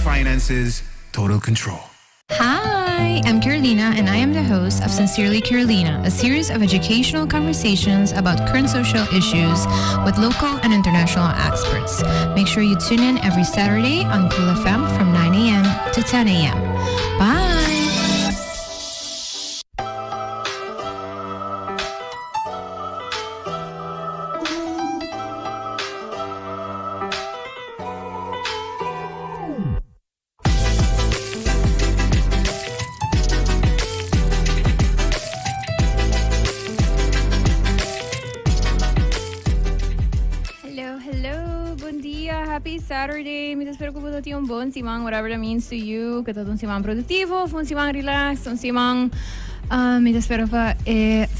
finances, total control. Hi, I'm Carolina, and I am the host of Sincerely Carolina, a series of educational conversations about current social issues with local and international experts. Make sure you tune in every Saturday on Cool FM from 9 a.m. to 10 a.m. Bye! Happy Saturday. Mi espero que po dati un bon simang, whatever that means to you. Que todo un simang produktivo, un simang relax, un simang mi espero pa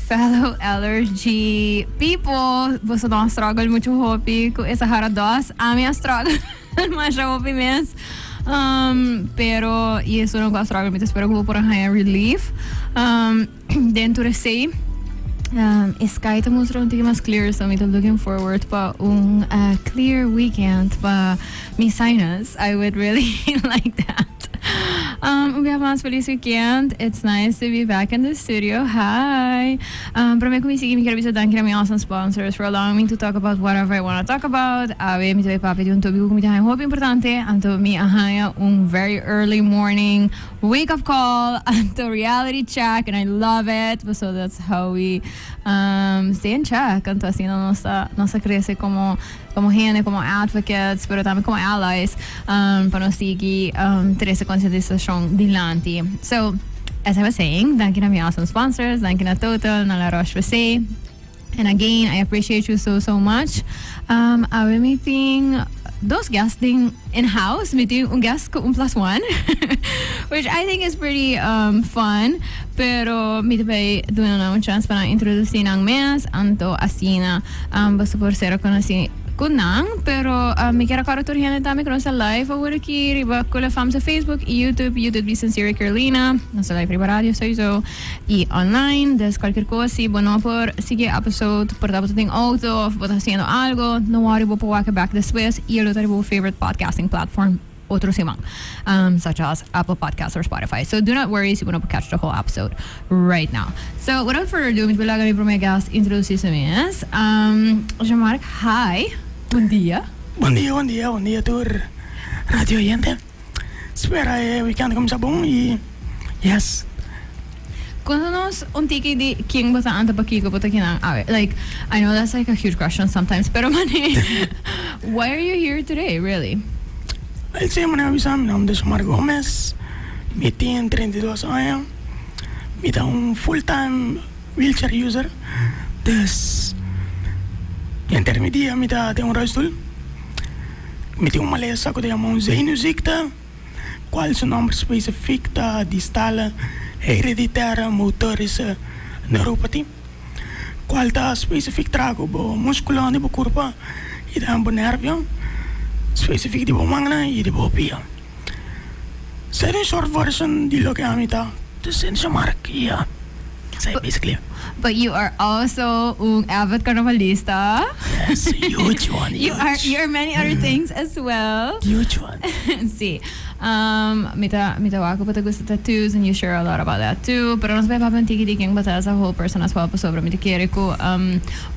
fellow allergy people. Você não struggle muito hopi com essa hara dos. A minha struggle mas já hopi mes. Pero isso não gosto struggle, mi espero que vou por higher relief. Dentro de sei sky to mostrar um pouquinho mais clear, so I'm looking forward pa clear weekend pa mi sinus. I would really like that. We have a feliz weekend. It's nice to be back in the studio. Hi. Para mim, como me quero danke a my awesome sponsors for allowing me to talk about whatever I want to talk about. Me tawai papi de topico que me tem muito importante. Anto me ahaya very early morning wake up call. Anto reality check, and I love it. So that's how we stay in check. Anto assim nossa cresce como gente, como advocates, pero também como allies, para nós seguir ter essa conscientização dilante. So, as I was saying, thank you to my awesome sponsors, thank you to Total, na La Roche-Posay. And again, I appreciate you so much. Our meeting those guests in-house, meeting un guest ko 1+1, which I think is pretty fun. Pero me tabay doon na un chance para introduce ng mes, anto asina, basta por sero conheci kunang, pero me quero karaturhian na dami ko sa live award ki riba ko la fam sa Facebook, YouTube Be Sincere Carolina, nasa live riba radio sa iso, i online, des cualquier cosa, si bueno por sige episode, por tapos ting auto, of bota haciendo algo, no worry bo po waka back this way, i lo tari bo favorite podcasting platform, otro simang, such as Apple Podcasts or Spotify. So do not worry, si bueno po catch the whole episode right now. So without further ado, mit bulaga mi pro my guest introduce sa mes. Jean-Marc, hi. Buen día. Buen día, tur radio oyente. Espera, weekend como sabong y yes. Cuéntanos un tiki de quién bota anta pakiko bota kinang awe. Like, I know that's like a huge question sometimes, pero mani, why are you here today, really? El se llama Navisam, mi nombre es Omar Gómez. Mi tengo 32 años. Mi da un full-time wheelchair user. Des intermedia mi da tengo un rolstoel. Mi tengo uma malesa que se llama un zenuwziekte. Qual zijn nombre specifiek da distale hereditaire motorische neuropathie. Qual da specifiek trago bo muscula ni bo corpo e da bo nervio. Specifiek di bo mangna e di bo pia. Ser een short version di lo che amita. Dus in Jean-Marc, yeah. So basically. But you are also un avid carnavalista. Yes, huge one. You're many other things as well. Huge one. See, mita wako pata gusto tattoos, and you share a lot about that too. Pero nos beba tiki-tiking bata as a whole person as well. Pasobra mita kere ko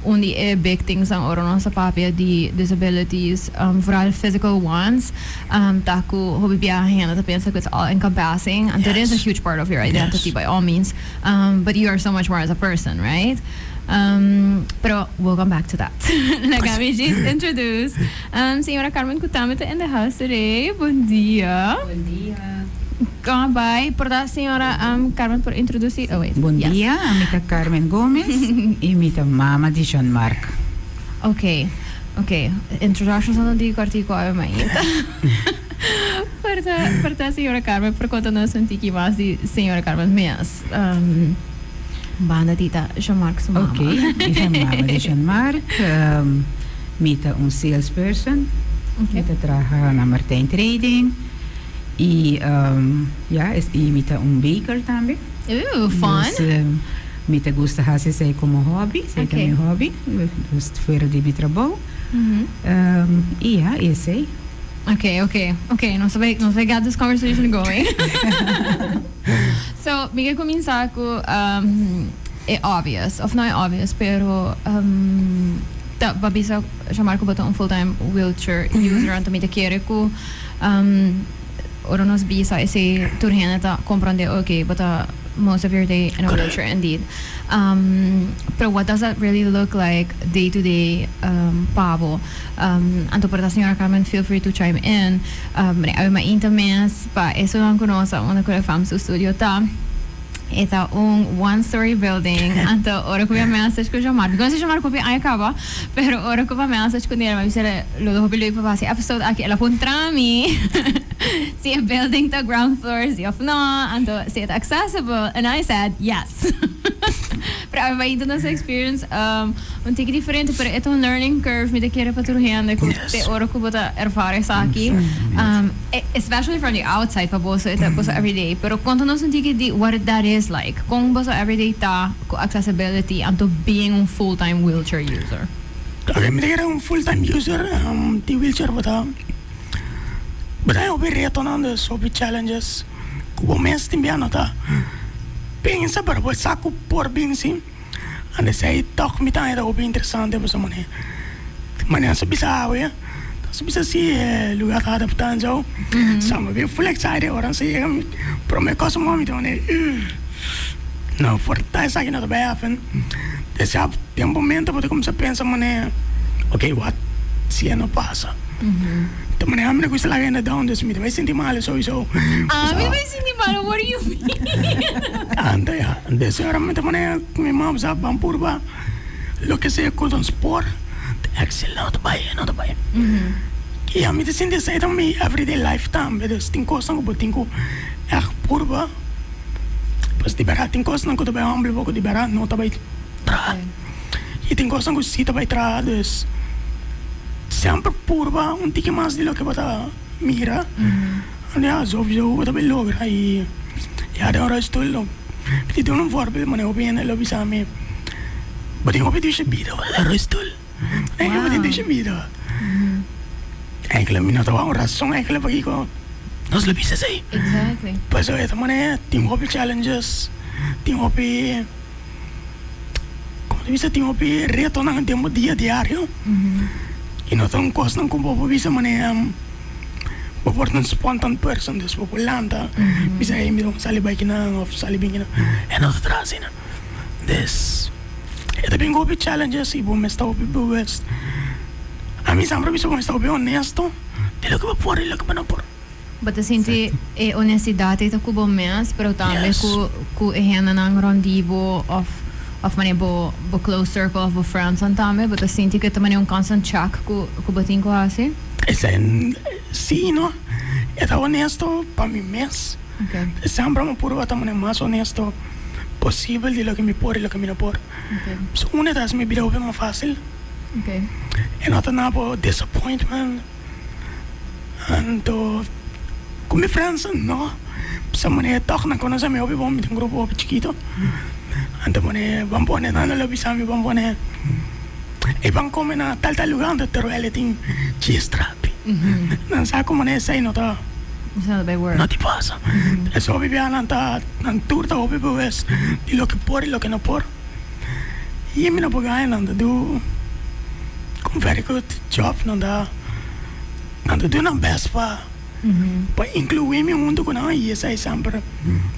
undi big things ang oro sa papia di disabilities, vooral physical ones. Taku hobi biyahe na tapensa ko it's all encompassing, and that is a huge part of your identity by all means. But you are so much more as a person, right? Pero we'll come back to that. Let me just introduce Señora Carmen Cutamita in the house today. Buen día. Buen día. Bye. Por that, Señora Carmen, por introducir. Oh, wait. Buen día, amita Carmen Gómez y amita mama di Jean-Marc. Okay. Introduction sa hindi ko artiko ay mainta. Para Señora Carmen, por contanos un tiki más di Señora Carmen Mias. Banda tita Jean-Marc sa mama. Okay, isa mama di Jean-Marc. Mita un salesperson. Okay. Mita trabaja na Martin Trading. Y mita un baker también. Ooh, fun. Dus, mita gusta hacer como hobby. Sei Okay. também hobby. Dus fuera de mi trabajo. Y ese. Okay. Não sei get this conversation going. So, me comienza com é obvious, of não é obvious, pero babisa chamar ko um full-time wheelchair user anto me te quere ko ora nos bisa esse turhena ta comprende okay, but most of your day in a wheelchair indeed. But what does that really look like day to day, Pablo? Anto para a senhora Carmen, feel free to chime in. Ay mainta mes pa eso lang conosa una ko fam su studio ta. Eta one-story building. Anto ora ko via message ko chamar. Because se chamar ko pi ay acaba, pero ora ko va message ko nila mabisere lo do pili pa si episode aqui ela puntrami. Si a building to ground floor, si of no, anto si it accessible, and I said yes. Pero vai indo nessa experience um tique diferente, pero é um learning curve me de querer para tudo rende com te ora ko bota erfare sa aqui. Especially from the outside pa boso ita boso everyday, pero conta-nos um tique de what that is like. Kung boso everyday ta com accessibility anto being um full-time wheelchair user. Okay, me de querer full-time user the wheelchair but I hope retornando sobre challenges. Kubo mes timbiano ta. Pensa para poder saco por bem sim. Ande sei toch me tá era o bem interessante para somane. Mane asa bisa ya. Så bisa si lugar tá adaptando jo. Sama bem full excited ora sei pro me cosa mo mi tone. No, forta essa que não vai happen. Desse tem um momento para começar a pensar mane. Okay, what? Se não passa. Então, mane amne ko sila na down this me vai sentir mal sowieso. Me vai sentir mal, what do you mean? Anda ya, desse hora me mane mi mom sa bampurba. Lo que sea con sport, excellent by. Que a me te sentir sei também everyday lifetime, mas tem coisa que botin ko purba. Pas liberar tem coisa que também humble pouco liberar, não tá vai tra. E tem coisa que se tá vai tra, dus sempre purba un tique mais de lo que bota mira. Aliás, óbvio, bota bem logra e de hora estou lo. Porque tem um voorbeeld, maar op een lo bisa me. Maar ik hoop het is bida, daar is het. Ik hoop het is bida. Eigenlijk me not een razón eigenlijk para que nos lo bisa sei. Exactly. Pues eso mané, team hope challenges, team hope como bisa team hope reto nang tempo dia diario. E não tão costa não como bisa mané wordt een spontaan person, dus we landen. We zijn met ons alle bijkina of alle bijkina. En dat het raar zijn. Dus het heb ik ook bij challenges, ik ben meestal op bewust. A mí siempre me está bien honesto de lo que me por y lo que me no por. But sinti honestidade ta kubo mes, pero tambe ku ehena nang rondivo of mane bo close circle of friends and tambe, but sinti que tamane un constant check ku batinko assim. Sí, ¿no? Está honesto para mi mes. Okay. Siempre me puro estar más honesto posible de lo que me por y lo que me no por. Okay. So, una de las me vida más fácil. Okay. En otra nada disappointment. Ando con mi friends, no. Se me toch na conoce me obvio un grupo chiquito. Ando me van poner dando lo bisami van poner. E van comer na tal lugar donde te roeletin chistrapi. Non sa come ne sei nota. It's not a big word. No ti pasa. Eso viviana anta turta obi bewes di lo que por y lo que no por. Y me no pagai nanda do con very good job nanda do na best pa. Pa incluir mi mundo con aí essa é sempre.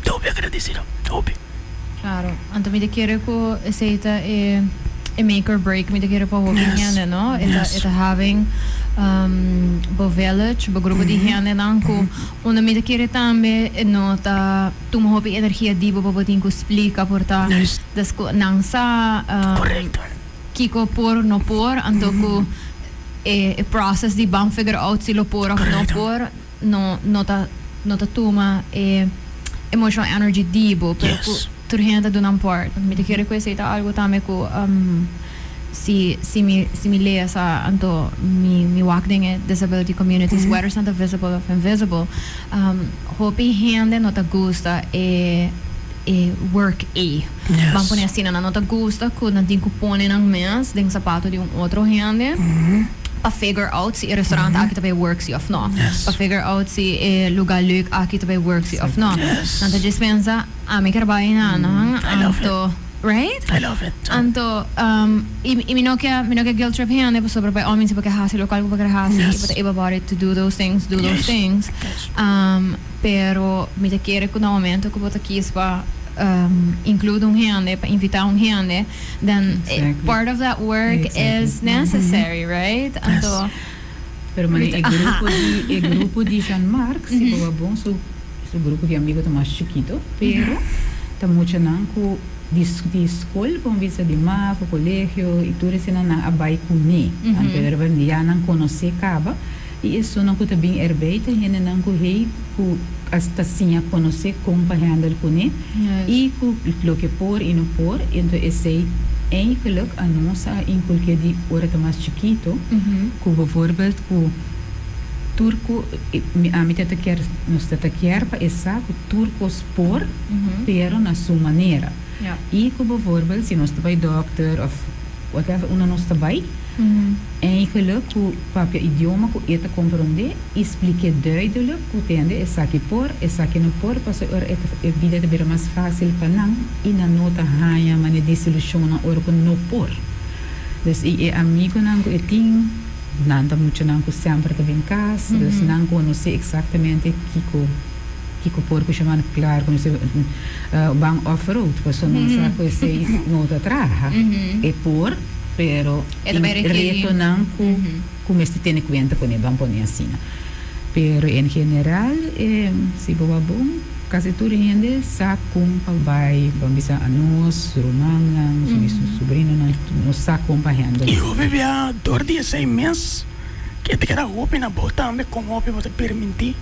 Dobe agradecido. Dobe. Claro. Anto me de quiere ko seita a make or break me de quiere pa hobi no? Ita having bo village, bo grupo di hene nanko, onda me de quiere tambe nota tu mo hobi energia di bo botin ko explica porta desko nang sa Correcto. kiko por no por anto ko e process di ban figure out si lo por of no por nota tuma emotional energy di bo per turhenta do não port. Me te quero conhecer algo também com se me lê essa anto me walking disability communities whether it's not visible or invisible hope hende nota gusta e work vamos pôr assim na nota gusta quando tem cupone nang mês tem sapato de outro hende pa figure out si restaurant aki tabi work si of no. Yes. Pa figure out si lugar leuk aki tabi work si of no. Yes. Nanta just pensa, mi karbayan na I love anto, right? I love it. Anto, minokya guilt trip hende pa sobra pa minsan pa kahasi lokal ko pa kahasi, Yes. but iba about it to do those things. Yes. Pero mi te quiere ko na momento ko pa kis pa include un hende, pa invita un hende, then Exactly. part of that work Exactly. is necessary, right? Anto, Pero mani e grupo di Jean-Marc, si bawa bom, so grupo de amigo tá mais chiquito, pero tá muito não com de escola, com visa de mapa, colégio, e tudo isso não abai com ni. Pero já não conhece caba, e isso não kuta bem erbeita, e não com rei, com hasta sim a conhecer como para handle com ni, e com o que por e não por, então esse eigenlijk a nossa inculque de hora tá mais chiquito, com bijvoorbeeld com turco a mim tenta quer nos tenta quer para essa com turco spor pero na sua maneira e com bijvoorbeeld se nós vai doctor of whatever una nós vai eigenlijk com papia idioma com eta compreender explique duidelijk com tende essa que por essa que não por para a vida de mais fácil para não e na nota raia mane de solução na hora com não por dus e amigo não e tem nada muito não que sempre estava em casa, dus não conhece exatamente que porco chamando claro, conhece bang off-road, pois não sabe conhecer nota traja, é por, pero reto não como este tem conta com ele, vamos pôr assim, pero em geral, se boa bom, quase tudo ainda sabe como vai, vamos dizer a nós, romana, nosso sobrinho, nós sabe como vai handle. Eu vivia 2 dias 6 meses que te queda roupa na bota também como roupa você permitir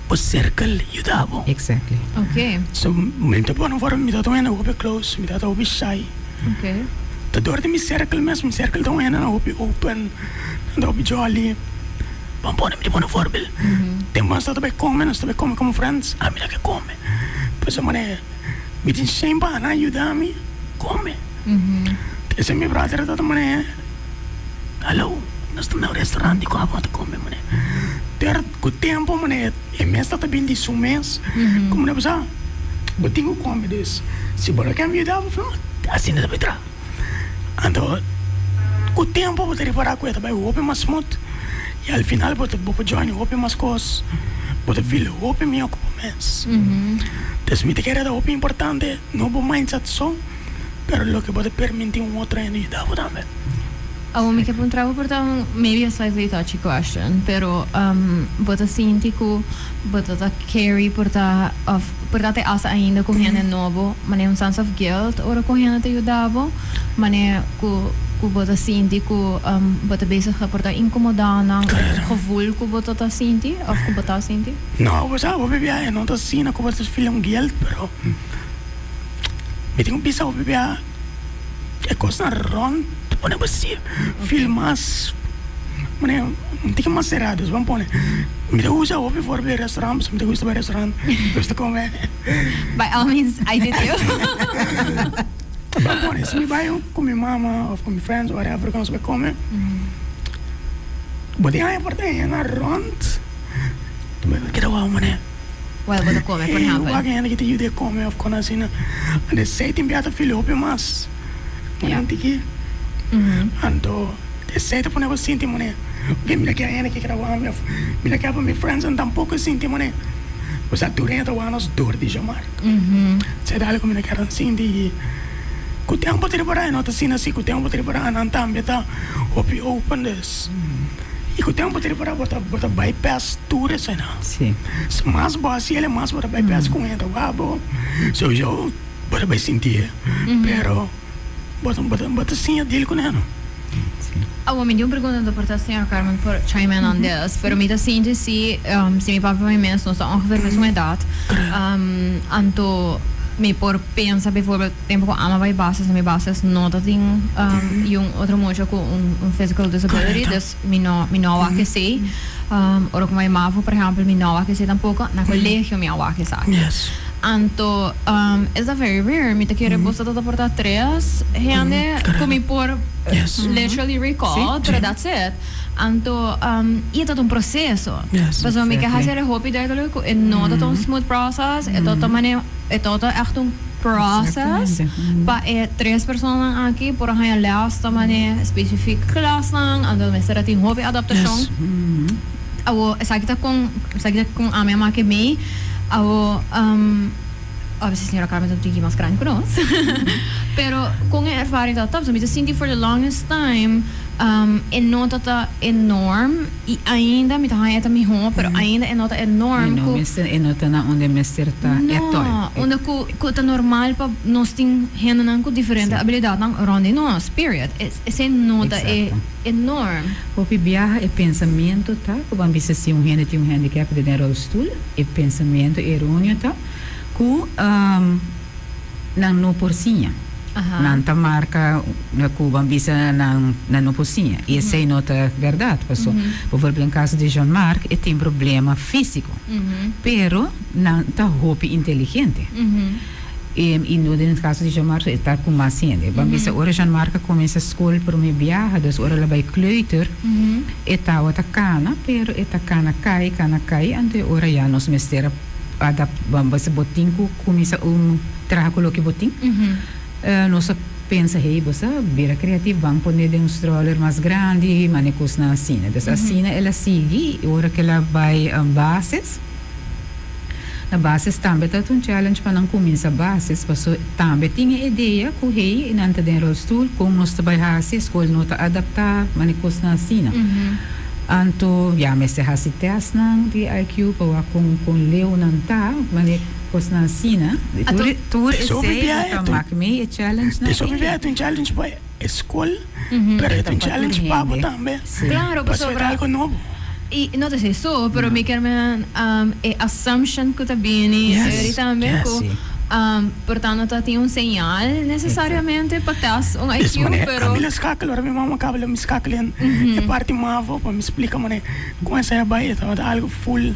o circle ajudava. Exactly. okay, So momento para não for me dá também na roupa close, me dá roupa shy. okay. Te door de mi circle mesmo, circle também na roupa open, na roupa jolly. Vamos pôr me um voorbeeld. Tem mais também come, nós também come como friends, a mim que come. Pois a mané, me tem sempre a ajudar-me, come. Esse meu brother da mané, alô, nós estamos no restaurante com a bota come mané. Ter com o tempo mané, e mês está bem de mês, como não precisa, eu tenho come desse. Se bora que me ajudar, assim não dá para. Então, com o tempo vou ter que parar com ele também, o open mais smooth. E al final vou join o open mais coisas, vou feel o open me ocupa mais. Então, me te quer dar open importante, não vou mindset só, pero lo que pode permitir outro ainda ajudar também. Mi che puntravo portavo maybe a slightly touchy question, pero bota sinti ku bota carry portate asa ainda com gente novo, mas um sense of guilt ora com gente te ajudava, mas ku bota sinti ku bota bezig porta incomodana, gevoel ku bota sinti of ku bota sinti? No, pues vou beber, não tá assim, não bota feel guilt, pero me tenho pensado beber é coisa ron, pone você feel mais mané, não tem mais cerrados, vamos pôr. Me dá usa o for beber restaurante, me dá usa beber restaurante, gosto comer. By all means, I did too. Vamos pôr, se me vai com minha mama ou com meus friends, whatever, que nós vai comer. Botei aí por dentro, na rond. Tu me quer dar mané. Well, bota come, por exemplo. Eu ainda que te ajude a comer, ou com assim, né? E sei que tem filho open mais. Não tem que. Então, sei que põe você sentir mané. Porque me quer ainda que gravar, me quer para meus friends, e tampouco sentir mané. Você durante o ano dor de chamar. Sei dali como me quer sentir. Com o tempo de preparar, não tá assim, com o tempo de preparar, não também tá open this. E com o tempo de preparar, bota bypass tudo isso, não. Sim. Mas boss, ele mais bota bypass com ele, wabo. So eu bota sentir, pero bota sim dele com ele. Me dio pergunta para a senhora Carmen por chime in on this, pero me sinto se meu papai e minha mãe não estão ongeveer mesma idade, anto me por pensa bijvoorbeeld tempo com ama vai bases, minha bases não tem outro mojo com physical disability, dus me não há que sei, ora com minha mãe, por exemplo, me não há que sei tampouco na colégio me há que sei. Yes. Anto, is that very rare. Me te quiere posta toda porta 3 gente como por literally recall, but that's it. Anto, e é um processo. Yes, Mas me que exactly. fazer hopi duidelijk, é não é um smooth process, é todo mane, é todo echt um process. Exactamente. Pa é 3 pessoas aqui por aí last mane specific class lang, ando me será tem hopi adaptação. Yes. Awo sakita kung ame ama que me, awo obviously senhora Carmen tem que mais grande que nós. Pero com a ervaring dat so me sinti for the longest time é nota enorm e ainda me tá ainda me home, pero ainda é nota enorm No, é nota na onde Mr. tá é no, tol. onde ku tá normal pa nós tem gente nan ku diferente habilidade nan ronde nós, period. Esse nota é Exato. enorm. Hopi viaja é pensamento, tá? Quando você se gente tem handicap de rolstoel, é pensamento errôneo, tá? Ku nang no porcinha. Aha. Nanta marca na Cuba bisa na no porcinha. E essa é nota verdade, pessoal. Por exemplo, no caso de Jean-Marc, ele tem problema físico, pero não tá hopi inteligente. E no caso de Jean-Marc, ele tá com mais gente. Bambisa, ora Jean-Marc começa a escola para me viajar, dus ora ela vai kleuter, e tá outra cana, pero esta cana cai, ante ora já nos mestera bambisa botinho começa traga coloque botinho. Nós pensa, hey, você vira criativo, vamos pôr um stroller mais grande, manicos na cena. Então, assim, ela segue, e ora que ela vai bases. Na bases também está um challenge para não começar bases, porque também tinha ideia que, hey, não está dentro do rolstoel, como nós trabalhamos, a escola não está adaptada, manicos na cena. Anto, já, mas se há teste de IQ, para com leu não está, manicos na cena. Tu So, sei, bibia, para me é challenge na Isso é um challenge para a escola, pero é um challenge para a também. Claro, Para pues fazer sobra. algo novo. E não te sei só, pero me quer é assumption que tá bem, Yes, e também yes. que portanto tá tem sinal necessariamente para ter um Isso, IQ, mané, pero Camila escáculo, a minha mamãe acaba de me escacular. É parte mava, para me explicar, mané, com essa baia, tá algo full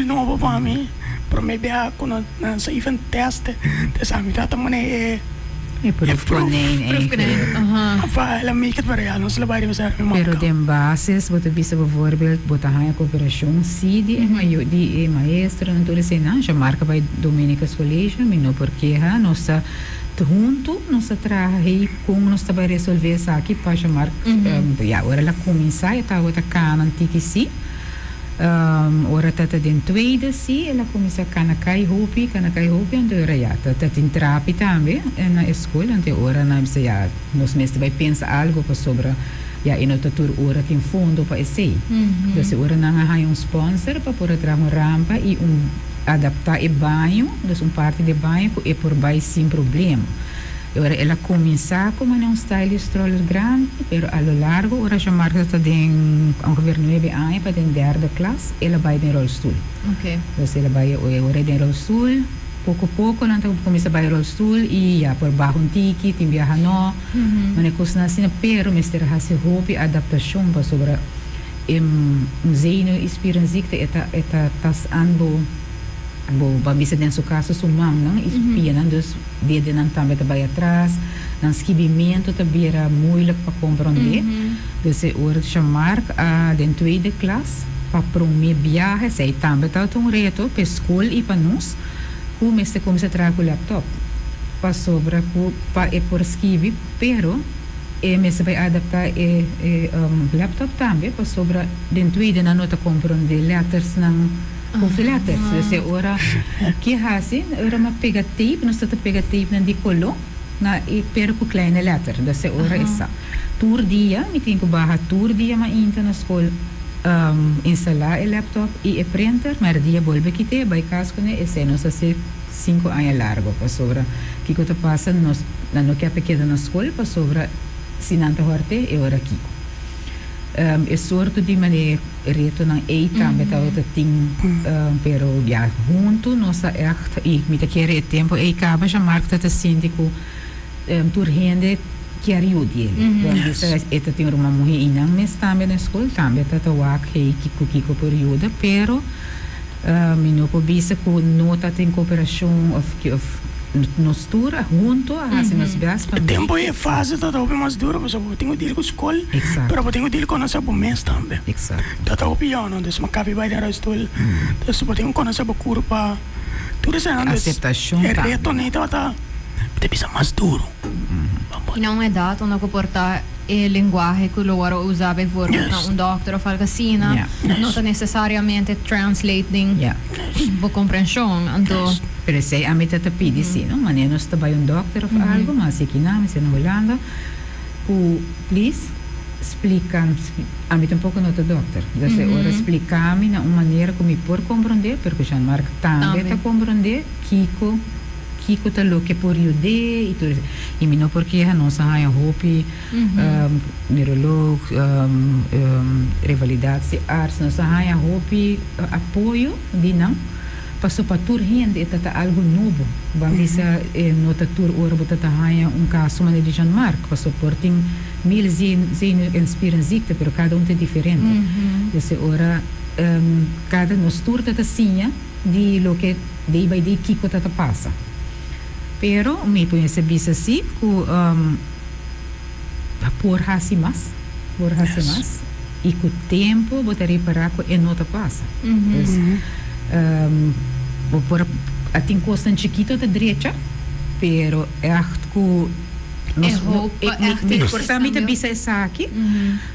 novo para mim. Para me ver quando nós even teste, dessa amizade, mané, É proof proof. proof que nem. ela make it real, nós trabalhamos a minha Pero tem bases, você bisa bijvoorbeeld, botar a cooperação, se de maestro, não tudo assim, não, já marca vai Dominicas College, mas não porque nossa junto, nossa trabalha como nós vai resolver isso aqui para chamar, já, agora ela começa, está outra cana antiga sim. Ora tata den tweede zie, ela começa a kanakai hopi, ante ora ja, tata in trapi também na escola, ante ora na bisa ja, nos mestre vai pensar algo para sobre, ja, in outra tur ora tem fundo para esse. Dus ora na há sponsor para por trazer uma rampa e adaptar o banho, dus parte de banho e por baixo sem problema. Ora ela começa com um style stroller grande, pero a lo largo ora já marca está den ongeveer 9 anos para den derde klas, ela vai den rolstoel. Ok. Dus ela vai ora den rolstoel, pouco pouco não começa a vai rolstoel e já por baixo um tiki, tem viaja no, mas coisa assim, pero mister hasi hopi adaptação para sobre zeino experiência eta tas ando babisa den caso sumang não espia não dus desde não também vai atrás não esquibimento também era moeilijk para compreender dus ora chamar a den tweede klas para promover viagem sei também tá um reto para escola e para nós como este começa a trazer o laptop para sobre para por esquive pero mas vai adaptar laptop também para sobre den tweede não nota compreender letters não hoeveel letters. Dus ora que hace, ora ma pega tape, nós está pega tape na dicolor, na e perco kleine letter. Dus ora essa. Tour dia, me tenho que barra tour dia ma inta na escola instalar o laptop e o printer, mas dia volve que te, by casco né, esse nós assim 5 anos largo, para sobre que que tá passa nós na no que é pequena na escola, para sobre se não tá horte e ora aqui. É sorte de maneira reto na também tá outra ting pero ja junto nossa echt e me te querer tempo e acaba já marca tá síndico tur rende que ajuda ele isso é tem uma mulher e não mas também na escola também tá wak e kiko por ajuda pero me não pobisa com nota tem cooperação of nos tour junto a hacer nos best O tempo é fase da roupa mais dura, mas eu tenho dele com escola, Exato. mas eu tenho dele com nossa mês também. Exato. Dat é o pior, não? Dus, maar cabe bij de stoel. Dus, eu tenho que conhecer a curva. Tudo isso é Aceitação é também. reto, né? Então, tá. Tem que ser mais duro. E não é dado onde comportar e linguagem que o ora usar por Yes. doctor ou algo assim, né? Yeah. Não está necessariamente translating Yeah. por compreensão. Então, Pero sei, a mim te pedi sim, não? Mas nós trabalhamos um doctor ou algo, mas aqui não, mas na Holanda, please, explica, a mim tampouco não é doctor. Então, ora explicar-me na uma maneira como eu por compreender, porque Jean-Marc também está compreender, Kiko tá lo que por yude e tudo. E não porque a nossa raia hopi, neurolog, rivalidade de arts, nossa raia hopi apoio de não. Passou para tur gente é tata algo novo. Vamos dizer, nota tur ora botata raia caso mané de Jean-Marc, passou por tem mil zin inspiram zikte, pero cada tem diferente. Desse ora cada nos tur tata sinha de lo que day by day Kiko tata passa. Pero me conhece bisa assim que por hasi mas e com o tempo botar reparar que é nota passa. Por atin costan chiquito da direita, pero echt que por sabe te bisa essa aqui.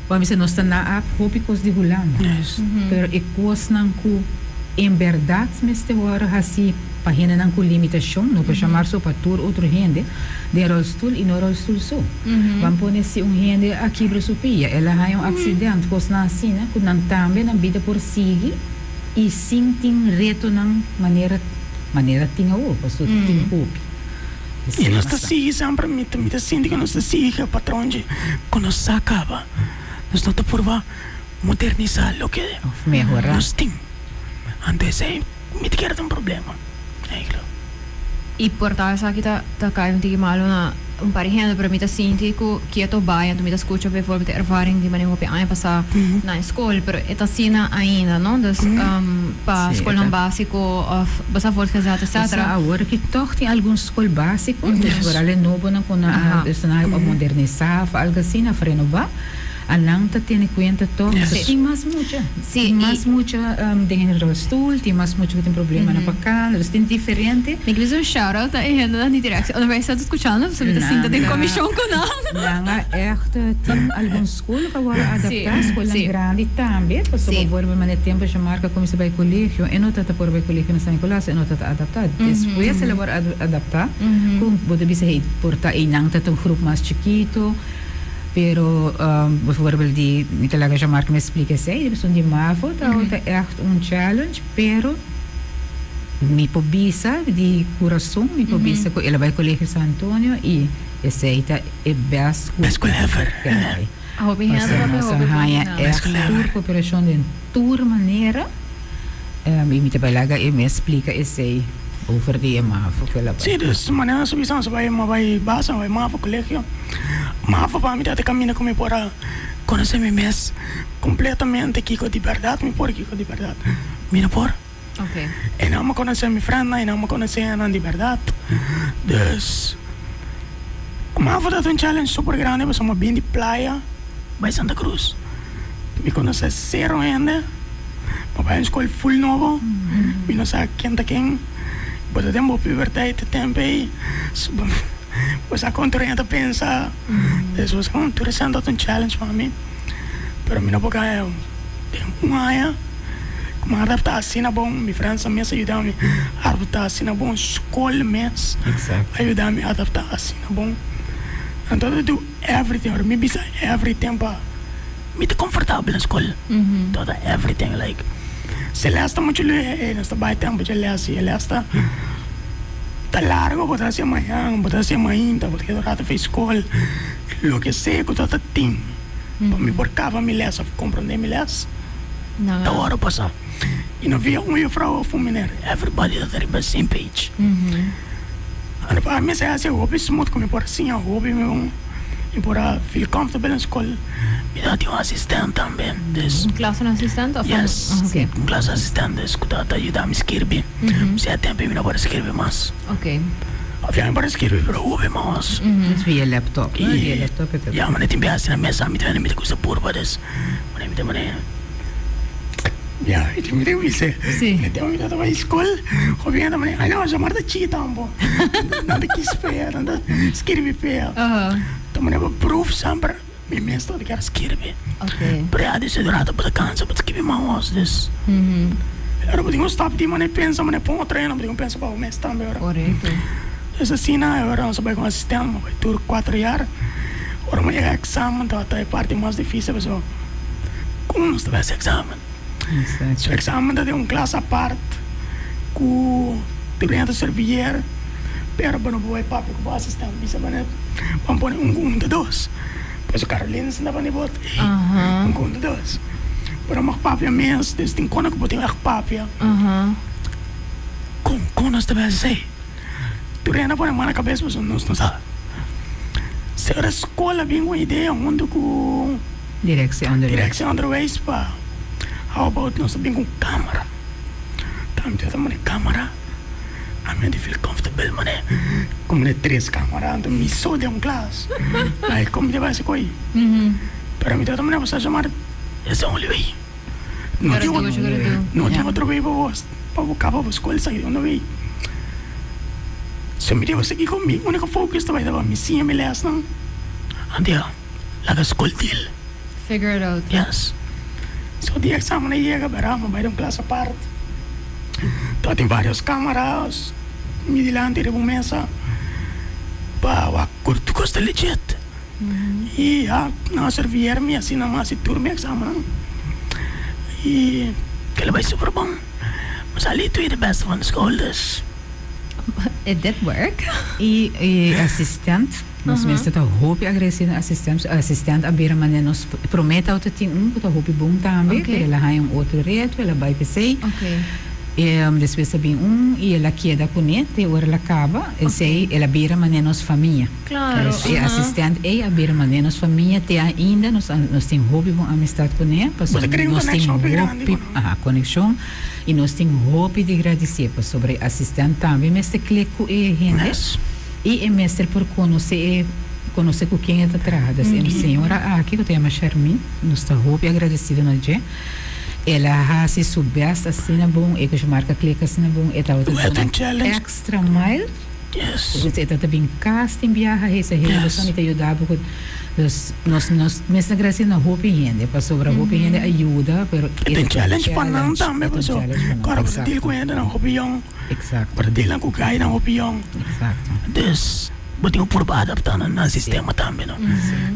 Vamos dizer nós na app hopicos de Holanda. Pero e costan que em verdade meste hora assim página não com limitação, não pode chamar só para tur outro gente, de rolstoel e no rolstoel só. Vamos pôr se gente aqui para Sofia, ela tem acidente, coisa assim, né? Que não também não vida por seguir e sim tem reto na maneira tinha o, passou tem hope. E nós está seguindo sempre, me está sentindo que nós está seguindo o patrão de quando nós acaba, nós não está por modernizar o que melhorar. Nós temos. Antes é, me quer ter problema. e por tal aqui tá cai um malo na par gente para mim tá sinto que eu vai então me escuta por favor ervaring de maneira que ai passar na escola pero é assim ainda não das para escola básico ou basta forte casada etc. Agora que toch tem alguns escola básico, por além novo na quando a modernizar, algo assim na renovar. A Lanta tem conta todo, tem mais muita. Tem mais muita tem rolstoel, tem mais muita que tem problema na pacana, tem diferente. Me quis shout-out a gente da direção. Ela vai estar escutando, você me sinta de comissão com nada. Não, echt, tem alguns escolas que agora adaptar, escola grande também, porque por favor, mas tempo já marca como se vai colégio, e não tá por vai colégio na São Nicolás, e não tá adaptar. Depois ela vai adaptar, como pode dizer, portar e não tá um grupo mais chiquito. Pero, por favor, me talaga siya Mark me explica say, depois de mafo, tá echt challenge, pero me pobisa de coração, me pobisa ko ela vai colégio San Antonio e essa é best school ever. A hobby é tour cooperação de tour maneira, e me talaga e me explica esse over de mafo que ela vai. Sim, dus maneira subissão, se vai basa, vai mafo colégio. Mafo para mim até caminha como para conhecer meu mês completamente Kiko de verdade, me por Kiko de verdade. Me por. Ok. E não me conhecer minha frenda, e não me conhecer de verdade. Dus Mafo dá um challenge super grande, mas somos bem de praia, vai Santa Cruz. Me conhecer zero ainda, mas vai em escola full novo, me não sabe quem, mas tempo pubertade, tempo aí. Pues a contrariante pensa, eso es interesante un challenge para mí, pero mi no porque tengo año, como adaptar assim na bom, minha França me ajuda me adaptar assim na bom, escola mes, ajuda me adaptar assim na bom, então eu do everything, or me bisa everything para me te confortável na escola, toda everything like, se lesta muito le, nesta vai tempo de lesta tá largo, botar assim amanhã, botar que durante a escola, lo que sei que tá tem, para me porcava me lessa, compreender me lessa, da hora passar, e não via frau fulminar, everybody that is same page, and para mim se assim hobby smooth como por assim hobby meu, e por feel comfortable na escola, me dá um assistente também, classe assistente ou yes, classe assistente, escuta ajuda me escrever, se é tempo me não pode escrever mais. Ok. Havia para escrever para o mas. Dus via laptop. No? Via laptop het Ja, maar net in biasa na mesa mi tene mi kusa purba des. Mane. Ja, ik mi devo dire. Sì. Ne devo mi da escola. Havia mane, ai não, chamar da chita ambo. Nada que espera, nada escrever pé. Também é proof sempre. Mi mesto de cara escrever. Okay. Para desiderato para cansa para escrever mais des. Era para stop di mane pensa mane pon treino, para pensa para o mês também ora. Correcto. Essa cena era um saber com assistente, mas tur 4 anos. Ora mas é exame, tá a parte mais difícil, pessoal. Como está esse exame? Exact. O exame da de classe à parte, com durante servir, pero para não boa papo com o assistente, bisa mana, vamos pôr de dois. Pois o Carolina se dava nem bot, de dois. Para uma papo a mês, desde tem quando que botem a papo. Como nós devemos ser? Durante a pôr na cabeça, mas não sabe. Se a escola vem com ideia, onde com Directie onderweg. direction onderwijs pa. How about nós bem com câmera? Tam dia também câmera. A mim feel comfortable mané. Como né 3 câmera, então me só de classe. Aí como vai ser coi? Para mim também não precisa chamar esse only way. Não Gotta tem do what you gotta do. não tem outro way para você. Para o cabo para escola sair onde way. Se me devo seguir comigo, única focus vai dar me sim me less não. Andia, laga escola deal. Figure it out. Yes. So die examen chega, beramos bij de klas apart. Toen tem várias câmaras, me delante de mesa, para o curto custa legit. E não servir-me assim na massa turma examen. E que ele vai super bom. Mas ali tu é de beste van de school dus. It did work. E assistent, nós mesmo está hoop agressivo assistent a beira mané nos promete auto tem que tá hoop bom também, Okay. ela hay outro reto, ela vai PC. Okay. Depois também e ela queda com ele, ora ela acaba, e sei ela beira mané nos família. Claro. E assistent a beira mané nos família tem ainda nós tem hoop bom amistade com ele, Mas cria nós tem conexão bem grande com conexão e nós tem hoop de agradecer sobre assistent também, mas te clico e gente. Yes. E é mestre por conhecer com quem está atrás. A senhora aqui, que eu tenho a Charmin, nos está muito agradecida no dia. Ela se soubesse assim, é bom, e que já marca clica assim, é bom, e tal. É um challenge. Extra mile. Yes. Você está também casting viaja, essa relação te ajudar porque nós mesmo agradecemos na roupa e rende, para sobre a roupa e rende ajuda, pero É um challenge para não também, pessoal. Agora você deal com ele na opinião. Exato. Para deal com o gai na opinião. Exato. Dus, wat eu por adaptar no sistema também, não?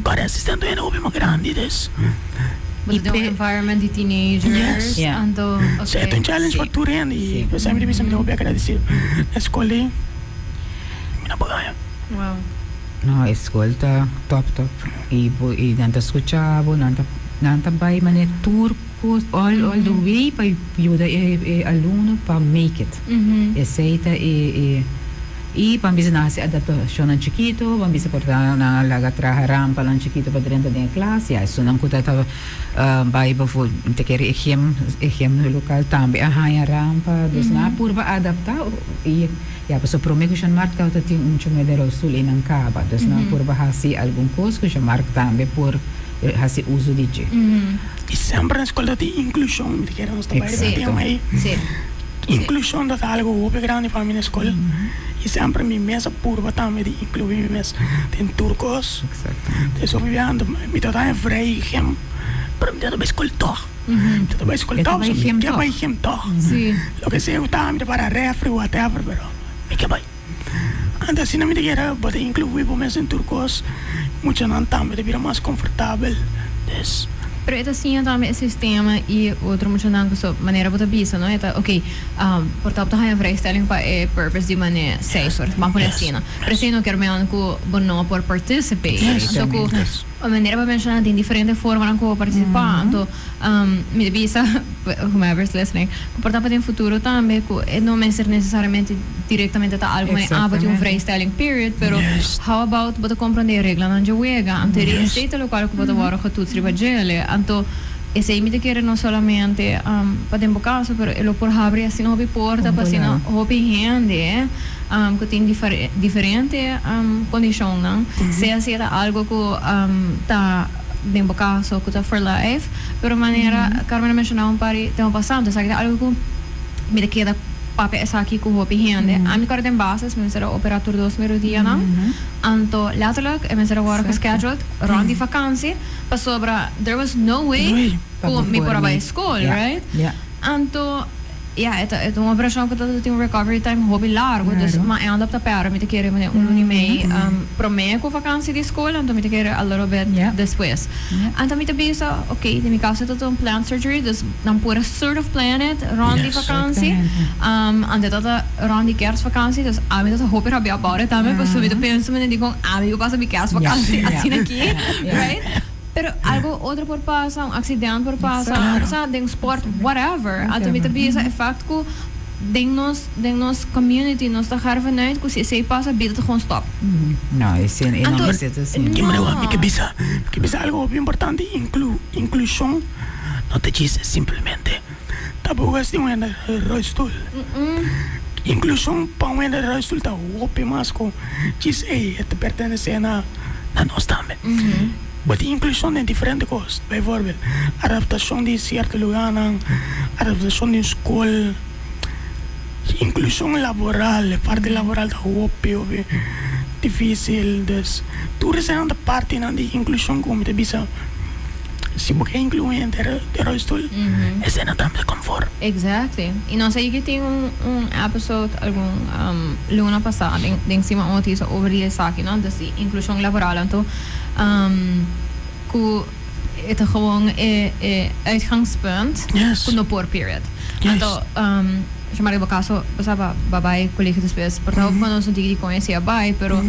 Para assistente é uma grande des. But the environment de teenagers. Yes. Yeah. Ando, Se é um challenge para tu rende e eu sempre me sinto agradecer. Na escola, minha bagagem. Wow. No, a escola está top. E nanta escuchava, nanta vai mané turco all the way para ajudar aluno para make it. Aceita e pambisa nasce adaptação na chiquito, pambisa portar na laga traha rampa lá chiquito para dentro da classe. Isso não custa tava vai para for te quer ehem no local também a haia rampa, dus na purba adaptar e ja paso promego que marca o tem chumedero sul em Ancaba, dus na purba hasi algum coisa que marca também por hasi uso de je. E sempre na escola tem inclusão, que nós trabalhamos aí. Sim. Inclusão é algo muito grande para minha escola. E sempre minha mesa purba também de incluir minha mesa. Tem turcos. Exato. Então, viviando, me dá um vrij hem. Para me dar uma escola toch. Me dá uma escola toch. Me quer vai hem toch. Sim. Lo que sea, também para refri, whatever, pero me quer vai. Então, assim, não me diga, pode incluir minha mesa em turcos. Muito não também, de vir mais confortável. Des. Pero ito sim também esse sistema e outro muito não que so maneira bota bisa, não é? Ok, portanto a vrijstelling para é purpose de maneira safer, mas por assim, pero se não quer me anco bono por participate, so ko a maneira para mencionar tem diferente forma anco participar, então me bisa whoever's listening, portanto tem futuro também que não é necessariamente diretamente tá algo mais abate vrijstelling period, pero how about bota compreender regra não juega, anterior state local que bota wara que tudo se bagele, então ese me te quiere no solamente para tempo caso, pero lo por abrir assim no porta para assim no hobby gente que tem diferente condição, não? Se assim era algo que tá tempo caso que tá for life, pero maneira Carmen mencionou para tempo passado, sabe algo que me te queda papi essa aqui com o gente. A minha carta em bases, me será operator 2 dia não. Anto letterlijk, me será agora scheduled rond die vakantie. Pas sobra, there was no way com me por bij school, right? Anto é uma operação que tem um recovery time hobby largo, dus maar anda para perto, me te querer me um mei promê com vakantie de escola, anto me te querer a little bit depois. Anto me te pensa, okay, de minha casa tot een plant surgery, dus dan pura sort of planet rond die vakantie. Anto tot rond die kerstvakantie, dus a me tot hobby rabia bouwen, também pas me te pensa me digo, a me eu passo minha kerstvakantie assim aqui, right? Pero algo outro por passa, acidente por passa, sa ding sport whatever. Ato me tabi sa effect ko ding nos community nos ta harvanuit ko se passa bida gewoon stop. No, esse não é assim. Que me que bisa algo bem importante, inclusão. Não te diz simplesmente. Tabu assim um rostool. Inclusão para um rostool tá ope mas com diz ei, te pertence na nós também. Maar die inclusie in differente kost. Bijvoorbeeld, adaptatie die certo lugar, adaptatie in school, inclusie laboral, parte laboral da hoop, difícil. Dus, toen is aan de parte aan die inclusie komen te bisa. Se você incluir em rolstoel, é na também de conforto. Exactly. E não sei que tem episode algum luna passada, em cima notícia over die zaak, não? Dus die inclusão laboral, então, que het gewoon uitgangspunt, Yes. no poor period. Yes. Então, chamar o caso, passava babai colégio depois, portanto, quando nós não tinha conhecer babai, pero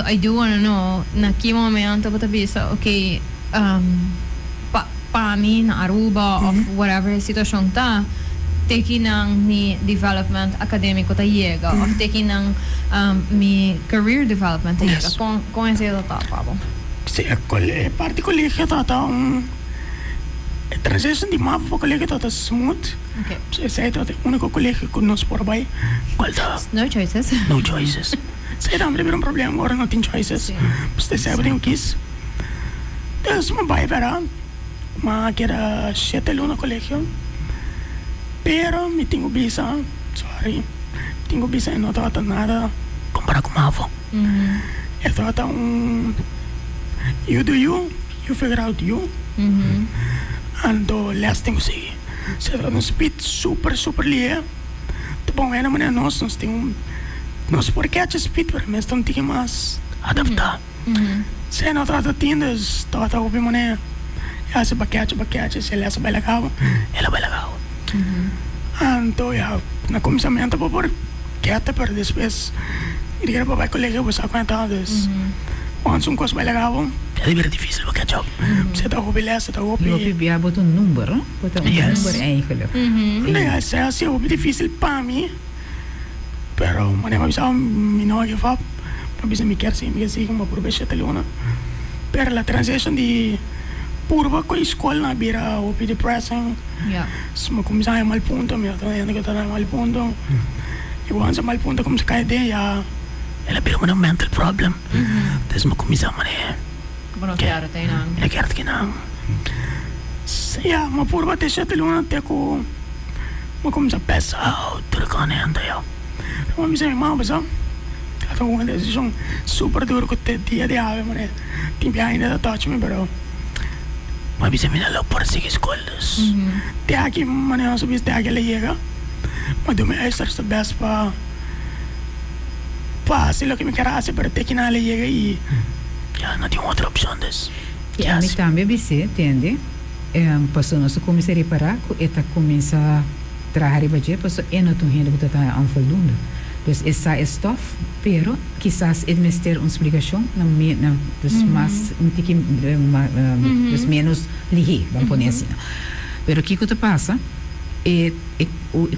I do want to know, naquele momento, você pensa, ok, para mim, na Aruba, of whatever situação tá, teki ng mi development academico ta chega, of teki ng mi career development ta chega. Com esse tá, Pablo? Sim, parte colégio tá a transition de mapa para colégio tá smooth. Okay. Esse é o único colégio que nós por baixo. Qual tá? No choices. No choices. Sei também é um problema, agora não tem choices. Você sabe tem o que isso. Dus mijn baie verá, mas que era 7 alunos no colegio. Pero me tengo visa, sorry, tengo visa e não estava nada comparado com a avó. Eu estava you do you figure out you. And the last thing say, se trata de speed super ligeiro. De bom maneira nós temos nós por catch speed, mas não tem mais adaptar. Se não trata de tindas, trata de maneira. Ja, se bakatje, se lesa bij legal, ela vai legal. Então, ja, na começamento para por quieta, pero depois ir para o colegio, você aguenta, dus, onde um coisa vai legal, é bem difícil bakatje. Você tá jubilado, você tá jubilado. Je hebt boten een nummer, boten een nummer eigenlijk. Nee, é assim, é difícil para mim, pero, maneira mais ao menor que fa, para bisa me quer sim, uma por vez italiana. Pero la transition de purba com a escola na beira o depressing. Se me começar a mal ponto, me atraindo que tá na mal ponto. E quando mal ponto como se cai de já, ela pega um mental problem. Então me começar a maneira. Como não quero ter não. Eu quero que não. Ja, mas purba te chete luna te com, me começar a pensar tudo que anda eu. Então me diz irmão, mas então uma decisão super dura que te dia de ave, maneira. Tem ainda da touch me, pero mas bisa mina lo por seguir escolas. Te aqui maneira subir te aqui chega. Mas do me extra the best pa se lo que me quer hacer, pero te que na le chega e já não tem outra opção des. E a mim também você entende? Passou nosso começar a reparar que eta começa a trabalhar para passou não tão rende que tá onvoldoende. Dus essa é stof, pero quizás é ter uma explicação, dus mais dus menos ligeiro, vamos pôr assim. Pero o que passa?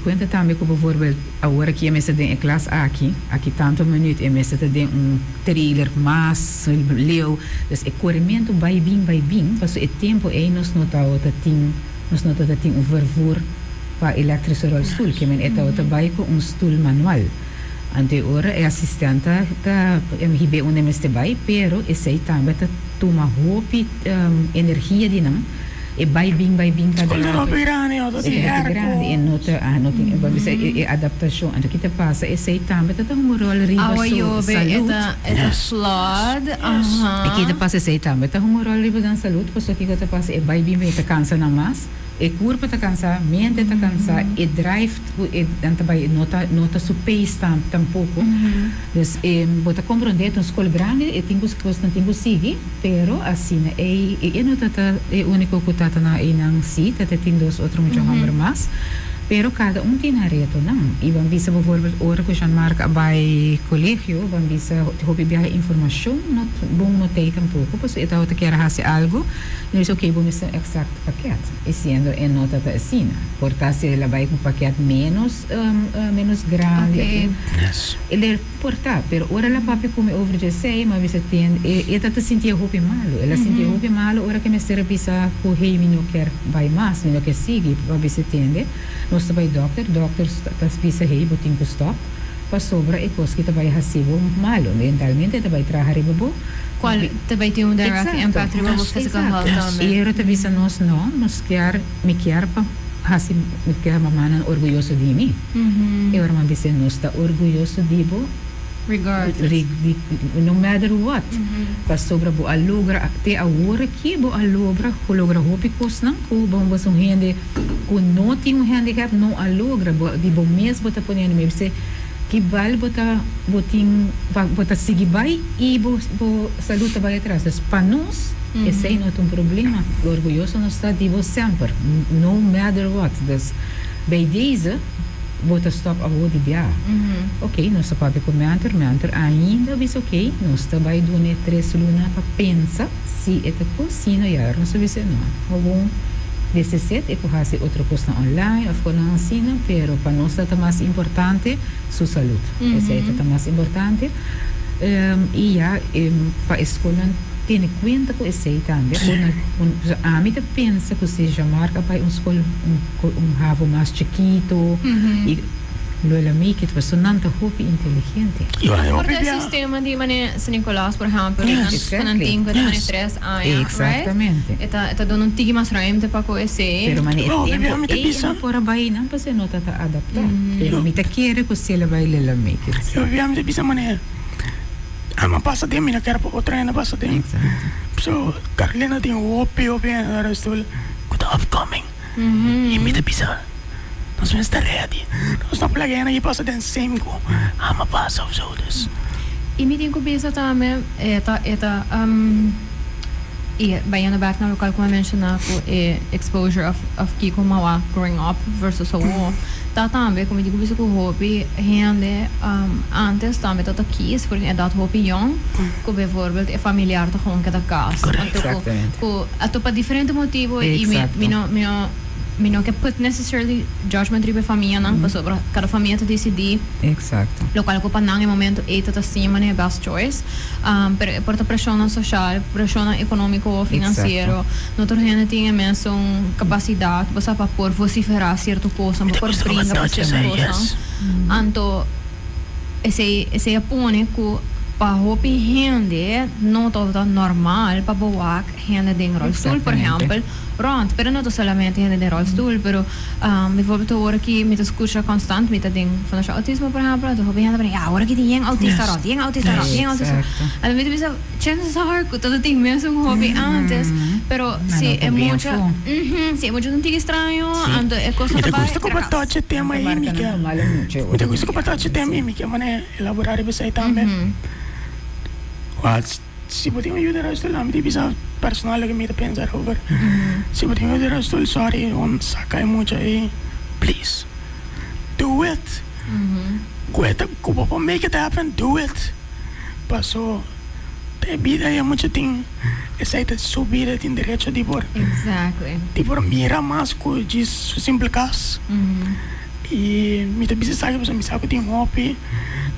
Cuenta também que, bijvoorbeeld, agora que eu me em classe aqui tanto minuto, eu me em trailer, mas, leu, dus o corrimento vai bem, mas o tempo é nos notado tem vervoer para elektrische rolstoel, que men eta vai com stoel manual. Ante ora é assistente da hibe unemeste vai, pero esse também toma hopi energia de não. E vai bem cada Quando grande, o grande e nota adaptação. Então que te passa esse também tá um rol riba saúde. Eta flood. E que te passa esse também tá um rol riba dan saúde, porque que te passa e vai bem te cansa na mas. E corpo te cansa, mente te cansa, e drive dan também nota su pace tampouco. Dus bota compreender um escola grande e tingus seguir, pero assim e nota é único que tá na inang si, te tem dos outros muito mais. Pero cada tem a reto não. E vamos ver bijvoorbeeld ora que já marca by colégio, vamos ver hopi biar informação, not bom notei tampouco, pois então te quer fazer algo, não é ok, vamos ter exact paquete. E sendo em nota da assina, portar-se ela vai com paquete menos grande. Okay. Yes. Ele é portar, pero ora la papi come over de sei, mas você tem e tá sentia hopi malo. Ela sentia hopi malo, ora que me serve bisa ko hey minho quer vai mais, minho quer seguir, para você entender. Nós também doctor está spisa hey botin ko stop. Pa sobra e cos que vai receber malo, mentalmente vai trabalhar ribo. Qual também tem direct impact riba o physical health também. E era também nós quer pa hasi me quer mamanan orgulhoso de mim. E ora man bisa nós está orgulhoso de bo Regardless. No matter what. Pa sobra bo alugra te agora que bo alugra hologra hopi kos não ko bom você hende ko não tem handicap não alugra bo di bo mês bota ponendo me você que vale bota seguir vai e bo saluta vai atrás. Mas para nós esse não é problema. Orgulhoso nós está de bo sempre no matter what. Dus bij deze bota stop a de bia. Ok, nós está para comentar ainda vis ok, nós está vai doar 3 luna para pensar se é possível já nós vise não. Bom 17 é que fazer outra coisa online, of course ensina, pero para nós é mais importante sua saúde. Esse é mais importante. E já para a escola tem conta com esse também. A mim pensa que se já marca para escola ravo mais chiquito e Lola make it was não tá hopi inteligente. Porque o sistema de maneira San Nicolás, por exemplo, quando tem que ter 3 anos, exatamente. Tá dando um tigre mais ruimte para conhecer. Pero mane tempo fora vai não para se nota tá adaptar. Pero me tá querer que se ela vai lela make it. Eu viemos de bisa maneira. Ama passa de mim, não quero para outra ainda passa de mim. So, Carolina tem hopi na restaurante. Good upcoming. E me de bisa. Nós vamos estar ready. Nós estamos plagando e passa dentro sempre com ama passa os outros. E me tem que pensar também, bem na back na local como mencionar com exposure of Kiko Mawa growing up versus a war. Tá também como digo isso com hobby rende antes também tá aqui se for é dado hobby young com bijvoorbeeld é familiar tá com cada casa. Com a topa diferente motivo e me não quer put necessarily judgment ribe família não para sobre cada família decidir exato local que panang em momento tá assim mané best choice por pressão social pressão econômico financeiro noutra gente tem imensa capacidade você para por vociferar certa coisa para por brincar para certa coisa então esse apone que para hopi gente não tá normal para boa gente de rolstoel por exemplo pronto, pero não solamente gente de rolstoel, pero bijvoorbeeld hoor que me escuta constante me tem van het autisme por exemplo, dan hoor je dan ja, hoor que tem autista rot, tem autista. En me dice, chances are que todo tem mesmo hobby antes, pero se é muito, se é muito um tigre estranho, ando é coisa da base. Me gusta toche tema aí, Mica. Me gusta toche tema aí, Mica, mané elaborar isso aí também. Se você me ajudar a estudar, me bisa personal que me pensar over. Se você me ajudar a estudar, sorry, on sakai muito aí, please, do it. Cueta, como make it happen, do it. Passou, te vida hay mucho ting, esa es su vida tiene derecho de por, Exactly. de por mira más que es su simple caso. Y mi te bisa sabe pues mi saco tiene hobby,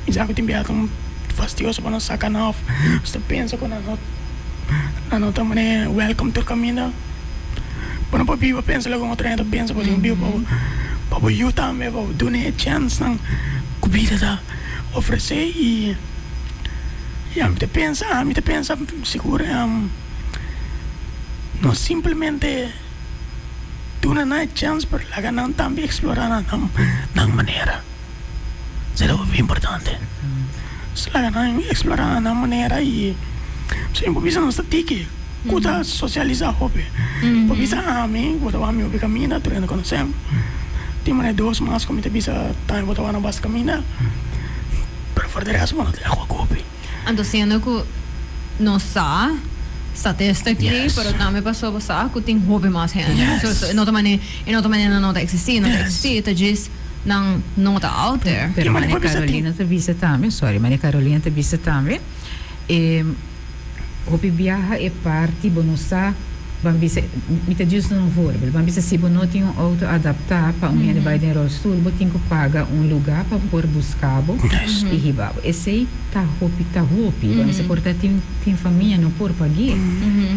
mi saco tiene beato um fastidioso para não sacar não. Você pensa quando a nota mané welcome to caminho. Quando para viva pensa logo outra gente pensa para viva para eu também para dar uma chance não comida da oferecer e me te pensa seguro não simplesmente dar uma chance para lá ganhar também explorar na maneira. Será muito importante. Selain explorar na maneira e sim, bisa não está tiki, kuda socializar hobby, bisa ami, botar ami hobby caminha, tu ainda conhecemos, tem mais 2 mas como te bisa time botar na base caminha, para fazer resto não te água hobby. Ando sendo que não sa testa aqui, Yes. pero também passou passar que tem hobby mais gente. Yes. So, não também não tá existir, tá diz não tá out there. Pero Maria Maria Carolina te visa também, sorry, Maria Carolina te visa também. Hopi viaja é parte bonosa, bambisa, mita diz não vorbel, bambisa se bono tem auto adaptar para gente vai de rolstoel, bo tem que pagar lugar para por buscabo e ribabo. Esse tá hopi, bambisa porta tem família não por pagar.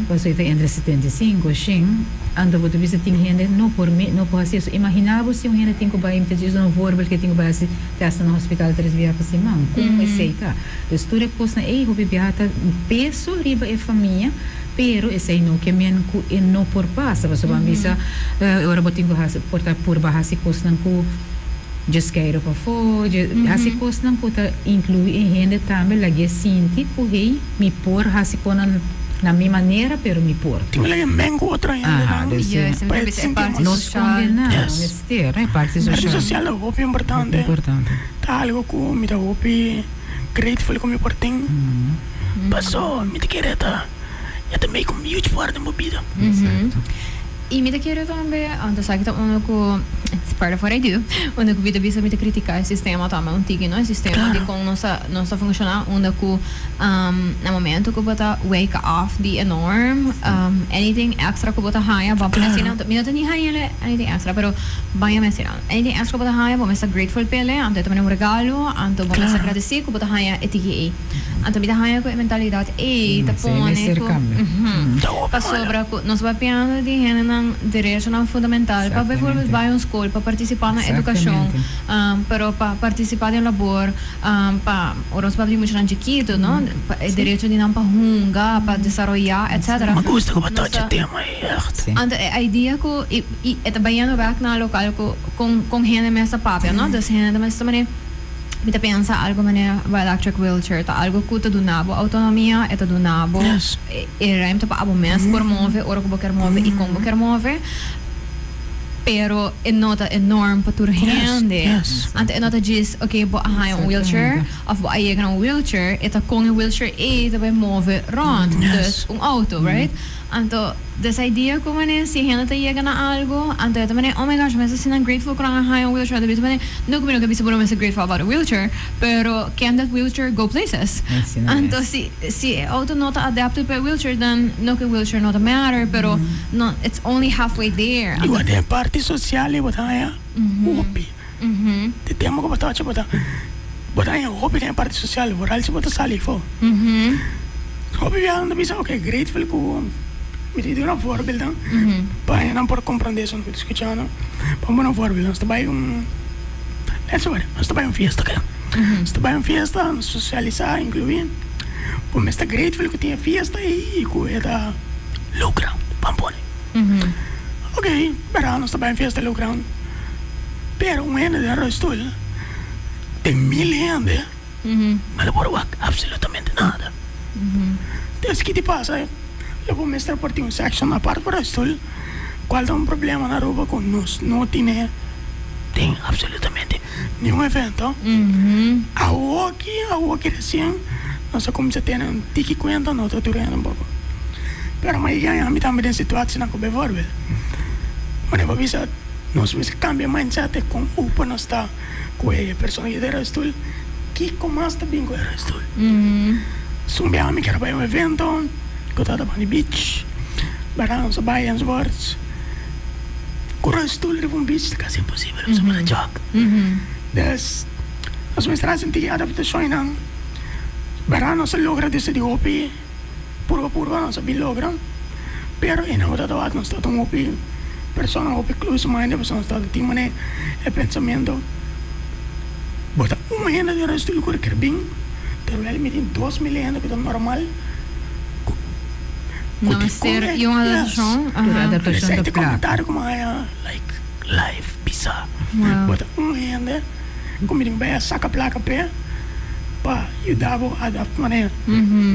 Você está entre 75, sim. Ando você visa tem gente não por fazer isso. Imaginava se gente tem que vai mita diz não vorbel que tem que vai se testa no hospital 3 dias para semana. Como esse tá? História costa é hopi viaja peso riba é família. Pero esse não que men ku não por passa, você vai bisa ora botin ko porta por bahasi kos nang ku just quero para fo, hasi kos nang ku ta inclui em renda também lagi sinti ku hei mi por hasi konan na minha maneira pero mi por. Tem lagi mengo outra ainda não. Yes, Para é parte Não social. esconde Yes. mister, é parte Parte social. social é hobby importante. Importante. Tá algo que me dá hobby grateful como eu portem. Passou, me te quereta. Eu também com huge parte da minha vida. E me quero também, antes sabe que it's part of what I do, onde que bisa me criticar o sistema também antigo, não? O sistema de como nossa funciona, onde que no momento que bota wake off the enorm, anything extra que bota haya, vamos assim não, me não tem haya anything extra, pero vai me assim, anything extra que bota haya, vamos estar grateful pele, ante também regalo, ante vamos estar agradecido que bota haya etiki, ante me haya com mentalidade, tá pondo, passou para nós vai piano de gente direito não fundamental para bijvoorbeeld vai uma escola para participar na educação pero para participar em labor para os para muito na chiquito não direito de não para hunga para desenvolver etc. Me gusta que botar esse tema aí. Ante a ideia que e trabalhando back na local com gente nessa papel não das gente mas também me pensa algo maneira electric wheelchair tá algo que do nabo autonomia é do nabo e raim tá para mes por move ora que quer move e como quer move pero é nota enorme para tua gente ante nota diz ok bo a um wheelchair of bo aí é um wheelchair é tá com um wheelchair e tá vai move rond dus auto right anto dessa ideia como né se gente tá chega na algo anto também oh my gosh mas assim I'm grateful que a um wheelchair também não como que bisa bom grateful about a wheelchair pero can that wheelchair go places anto se auto not adapted para wheelchair then no que wheelchair not matter pero no it's only halfway there E a parte social é botar aí hobby. Te tema que botar aí hobby é parte social, moral se botar sali fo. Hobby é anda bisa ok grateful que me deu uma voorbeeld para não por compreender isso que escutando. Para uma voorbeeld, nós trabalha nós trabalha fiesta cara. Nós trabalha fiesta, socializar, incluir. Por estar grateful que tinha fiesta e que era low ground, pampone. Ok, verão, nós trabalhamos em festa low ground. Pero um ano de arroz-tool tem 1000 gente, mas não pode absolutamente nada. Então, o que te passa? Eu vou mostrar por ti section na parte para arroz-tool. Qual é um problema na roupa com nós? Não tem absolutamente nenhum evento. A walkie recém, nós começamos a ter um tiki conta, nós estamos turando um pouco. Pero mas a mim também tem situação que eu vou ver. Mas eu vou ver nós vamos cambiar mindset com upa nós está com a pessoa que era estul que começa bem com era estul. Sumbiamo che era bij un evento, ik had op aan de beach, barang sa bayan enzovoorts. Kura stoel er van beach, dat is impossibel om zo'n jog. Dus, als we straks een adaptatie dan, barang sa logra desse di hopi, purva non sa bin logra, pero ina ho dato non stato un hopi, persona hopi close mind, sono stato timone e pensamento. Bota uma renda de resto do currículo bem, terwijl met in 2 miljoen dat is normaal. Não ser yung adaptação. Adaptação Sai do te plato. comentário como é like live pizza. Wow. Bota uma renda, como ele vai saca placa pé, pa ajudava a adaptar maneira.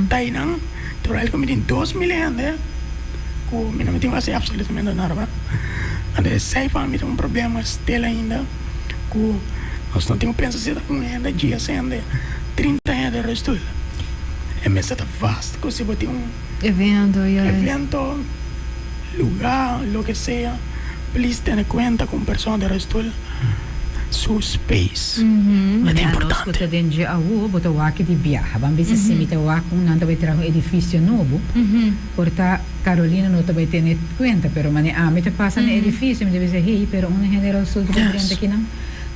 Daí não, terwijl como in 2 miljoen né, com minha mãe vai ser absolutamente normal. Ande sai para mim um problema stela ainda, com nós não temos pensado se uma renda dia sendo 30 anos de resto. É mesmo tá vasto, que você botar Evento, yes. evento, lugar, lo que sea, please ten cuenta con personas de resto su space. Mas É é importante. importante. Dentro de aú, bota o aqui de viaja. Vamos ver se se mita o aqui, não vai ter um edifício novo. Porta Carolina não vai ter conta, pero mane mita passa no edifício, me deve dizer, hey, pero um general sul de frente aqui não.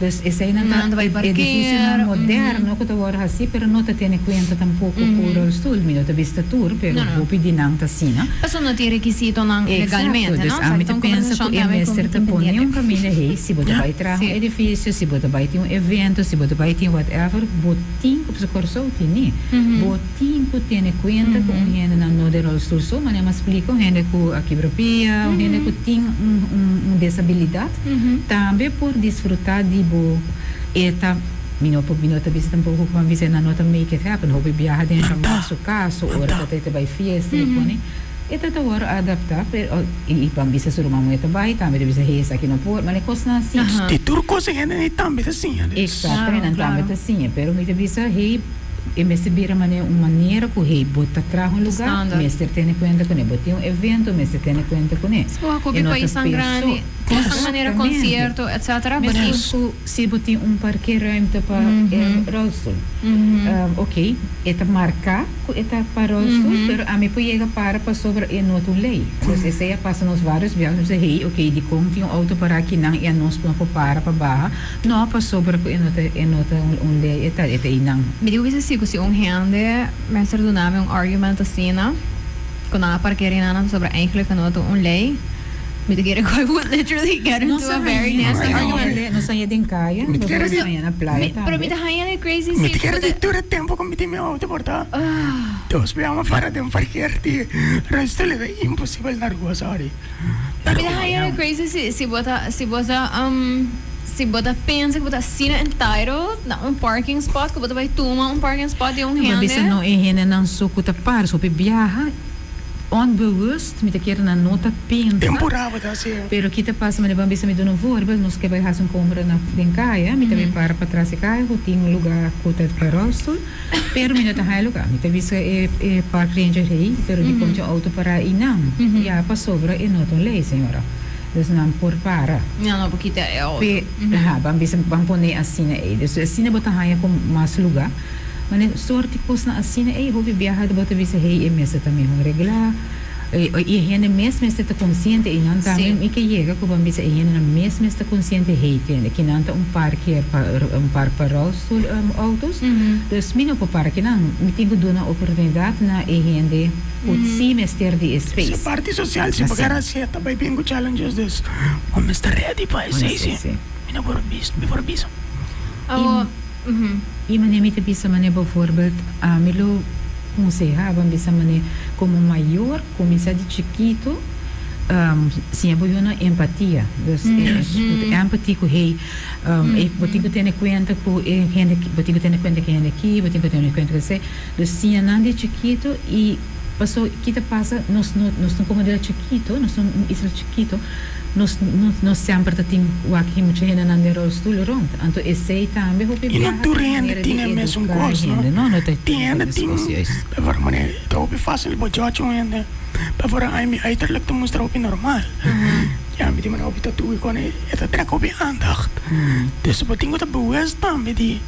Dus esse aí não vai tá parquear, edifício não moderno, que tu agora assim, pero não tá tendo conta tampouco por o sul, me não tá vista tour, pero vou pedir não tá assim, não? Mas não tem requisito não legalmente, Dus não? mita pensa que é mestre tá pondo um caminho aí, se você vai entrar um edifício, se você vai ter um evento, se você vai ter whatever, botinho que você corso tem, botinho que tem conta com um gente na norte sul sul, mas não explica um gente com a quibropia, um gente que tem disabilidade, também por desfrutar de eta minuto visita um pouco como visita na nota make it happen hobby viaja dentro chamar su caso ora que te vai fiesta e pone eta tá agora adaptar e para visita su rumah eta vai também deve ser essa aqui não pode mas é coisa assim De turco se gente nem também assim. exatamente não claro. também assim pero me deve ser hey e me sebira maneira que hey bota trago um lugar Standard. me ser tem conta com ele botar um evento me ser tem conta com ele Se o copi país tão grande, dessa maneira concerto, etc. Mesmo se botar parqueruimte para rolstoel. Ok, eta marcar, eta para rolstoel, pero a mim pode para sobre em outro lei. Dus esse aí passa nos vários viagens, dizer, hey, ok, de como tem auto para aqui não e nós não para barra, não para sobre em outra lei, eta aí não. Me digo que se gente me ser do nome argumento assim, não? Quando a parqueira sobre eigenlijk een lei. Me digo que I would literally get into a very nasty argument. Não saia de caia, não saia na praia. Pero me tahayan crazy Me shit. quero de todo tempo com meu auto portar. Dos vamos para de parquear de resto é impossível na rua, sorry. Me tahayan crazy se bota pensa que bota sina entitled na parking spot, que bota vai tomar parking spot de Mas bisa gente. não é não sucuta par, só viaja onbewust, met een keer een nota pensa. Temporada tá assim. Pero kita passa, mas vamos me dando um voorbeeld, nós que vai fazer compra na caia, me também para trás de caia, tem um lugar que para rolstoel, pero me não tem lugar, me também é park ranger aí, pero de como auto para aí não, já passou sobre e não tem lei, senhora. Dus não por para. Não, porque é Vamos pôr assim aí, dus assim botar raia com mais lugar. Mas sorte coisa na assim aí, houve viajar de botar visa aí, e mesmo também vão reglar. E gente mesmo está consciente e não também e que chega com vamos dizer gente mesmo está consciente aí que não tá parque para rolstoel autos. Dus mino para parque não, me tenho dona oportunidade na e gente pode sim mestre de space. Se parte social se pagar assim, tá bem bem com challenges des. Vamos estar ready para isso sim. Me por biso. E me te bisa bijvoorbeeld Milo aconselhava como maior começar de chiquito sempre uma empatia dus empatia com rei botigo ter conta com gente botigo ter conta que gente aqui botigo ter conta que se dus sim não de chiquito e passou que te passa nós não como de chiquito nós não isso chiquito nós sempre tem o aqui muita gente não der os tudo rond então esse também o E na turenda tinha mesmo gosto, não? Tinha, para maneira, tá o fácil, o jogo ainda, para a mim uiterlijk te mostrar o normal. Ja, met die man op dat toe kon het trek op je aandacht. Dus wat ding wat bewust dan met die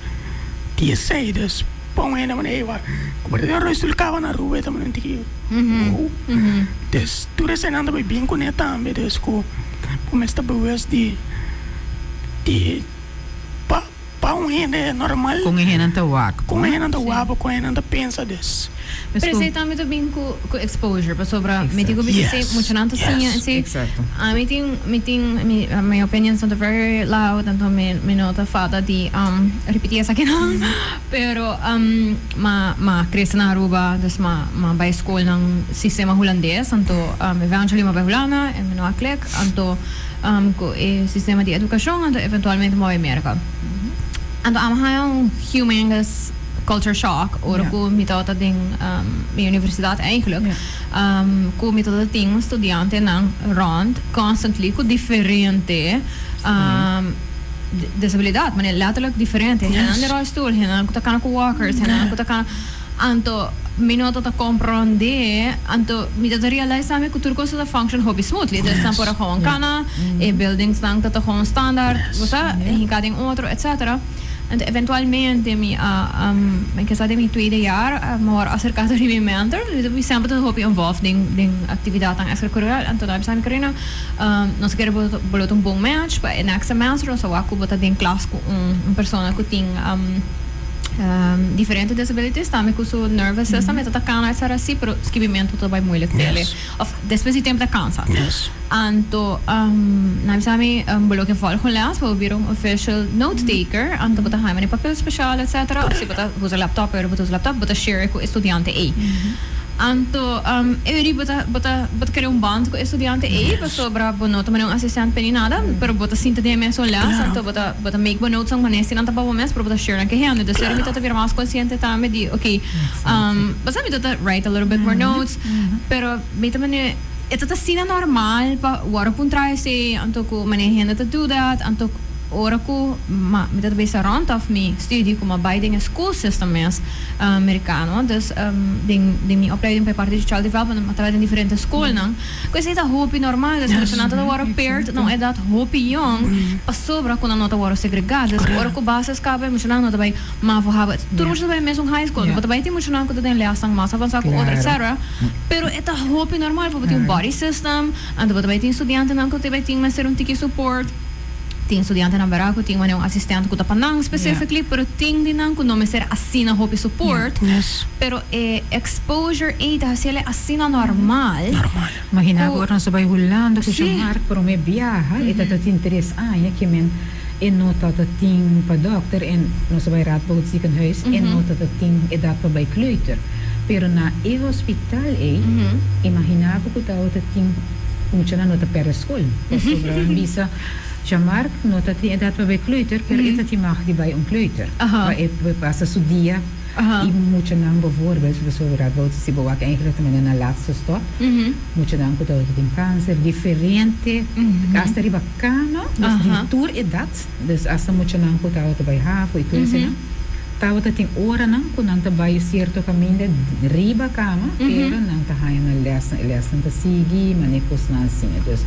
zei dus pão ainda, mano, aí, como ele arroz do cava na rua, também não tem. Dus, tu resenando bem bem com ele também, dus, com esta boas de pão ainda normal. Com ele não tá waco. Com ele não tá waco, com ele não tá pensa des. Pero sei também também com exposure, para sobra, me digo bem sei muito não assim, Exato. a minha opinião são very loud, então me nota falta de repetir essa aqui não, pero ma cresce na Aruba, dus ma vai escola nang sistema holandês, então eventually ma vai holanda, me não aclek, então com o sistema de educação, então eventualmente ma vai América. Então há humongous culture shock, ora ko mitota ding minha universidade eigenlijk, ko mitota ding estudiante nang rond constantly ko diferente disabilidade, mas letterlijk diferente. Hen de rolstoel, hen ko takana ko walkers, hen ko takana anto minota ta comprende, anto mitota realize same ko turko sa function hobby smoothly. Dus dan pora gewoon kana, buildings nang tata gewoon standaard, bosa, hinkading outro, etc. En eventualmente mijn in mijn tweede jaar maar acercado de mijn mentor, we sempre te hoop involved in activiteit aan extracurricular en toen heb ik karina nós queremos botar bom match para o next semestre nós vamos botar em classe com pessoa que tem diferentes disabilities, também com o nervous system, então tá cansa assim, pero escrevimento tá bem moeilijk dele. Of depois de tempo tá cansa. Anto na misami bolo que falo com elas, vou vir official note taker, anto bota hai mani papel special, etc. Se bota usa laptop, bota share com estudante A. Anto eu bota querer band com estudante A, para sobra bonota mas não assistente peninada, pero bota cinta de mes olhar, anto bota make bonota são manes não tá bom mes, pero bota share na que hende, dus eu me tá vir mais consciente também de, okay, mas me tá write a little bit more notes, pero me também ito ta sina normal pa wara pun try se anto ko manehenda ta do that anto ora ko met dat best rond of me studie ko bij dingen school system mes americano dus ding mi opleiding bij parte de child development maar in differente school nang ko is dat hopi normal dus als nata da wara paired no é dat hopi young pa sobra ko na nota wara segregada dus ora ko bases kabe mo nang nota bij ma vo haba tu mo bij mes high school but bij ti mo nang ko den leasang mas avançar ko outra etc pero eta hopi normal po ti body system and but bij ti estudiante nang ko te bij ti mas ser tiki support tem estudiante na Baraco, tem um assistente que tá panang specifically, pero tem dinang que não me ser assina hopi support, pero exposure aid hasele assina normal. Imagina agora nós vai rolando com o Mark para me viaja, e tá te interesse que men nota dat ting pa dokter en nós vai raad para o ziekenhuis en nota dat ting dat pa bij kleuter. Pero na hospital imaginava que tá outra ting mucha na nota per school, sobre visa Jamark nota die dat we bij kleuter, per het die mag die bij een kleuter. Maar we passen zo dia. I moet je dan bijvoorbeeld, zo raad wel te zien, eigenlijk met een laatste stap. Moet je dan dat in cancer diferente. Als er iba kano, dus die tour is dat. Dus als moet je dan dat bij haar voor je tour tao ta ting ora nang kunan ta bay cierto camino riba kama pero nang ta hayan na lesson ta sigi manekos na sinha dus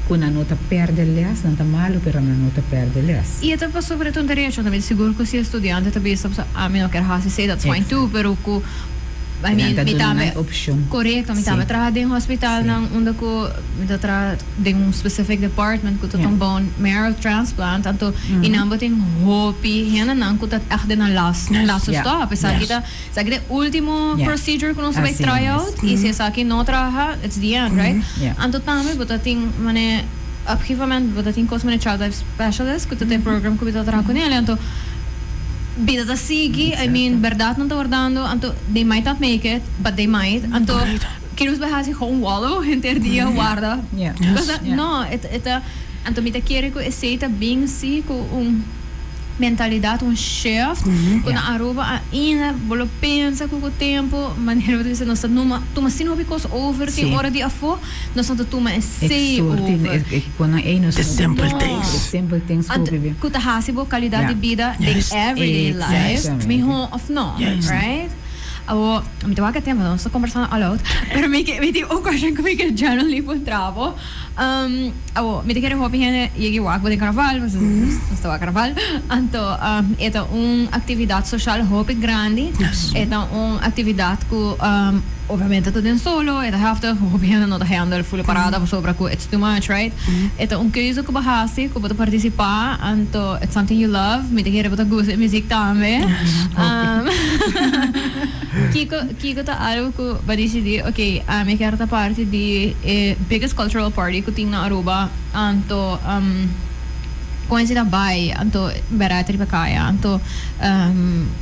kunan no ta perde les nang ta malo pero no ta perde les e até para sobre ton derecho também seguro que se estudante também a mim não quer hasi say that's fine too pero ku I mean, correcto, mi tama trabaja em hospital nang onde ko mi trabaja em specific department ko tong bone marrow transplant anto inambot em hopi hena nang ko tat echt na last stop sa kita último procedure ko nos vai tryout e se sa no trabaja it's the end right anto tama botating mane upgivement botating cosmetic child life specialist ko tem program ko bitatrabaja ko nele anto Bida da sigi, I mean, verdad não tá guardando, anto they might not make it, but they might, anto queremos bahasi gewoon wallow, interdia guarda. No, anto mita quiere que aceita bem si com mentalidade, shift, quando a Aruba ainda bolo pensa com o tempo, maneira de dizer, nossa numa, toma sino because over tem hora de afo, nossa toma é sei over. Quando é nos simple things que vive. Kuta hasibo qualidade de vida de everyday life, me home of no, right? Abo, mi te que tema, non sto conversando a lot, pero mi ti o question ko mi ke generally po trabo. Abo, mi te kere hopi hene yegi wak bo de carnaval, mas sto carnaval. Anto eta actividad social hopi grande. Eta actividad ku ovviamente tot in solo, eta hafte hopi hene no te handle full parada po sobra ku it's too much, right? Eta keuze ko bahasi ko boto participar, anto it's something you love, mi te kere boto gusto muziek tambe. Kiko ta algo ko ba decidi, okay, mi quero ta parte di biggest cultural party ko ting na Aruba, anto coincida by, anto beratri pakaya, anto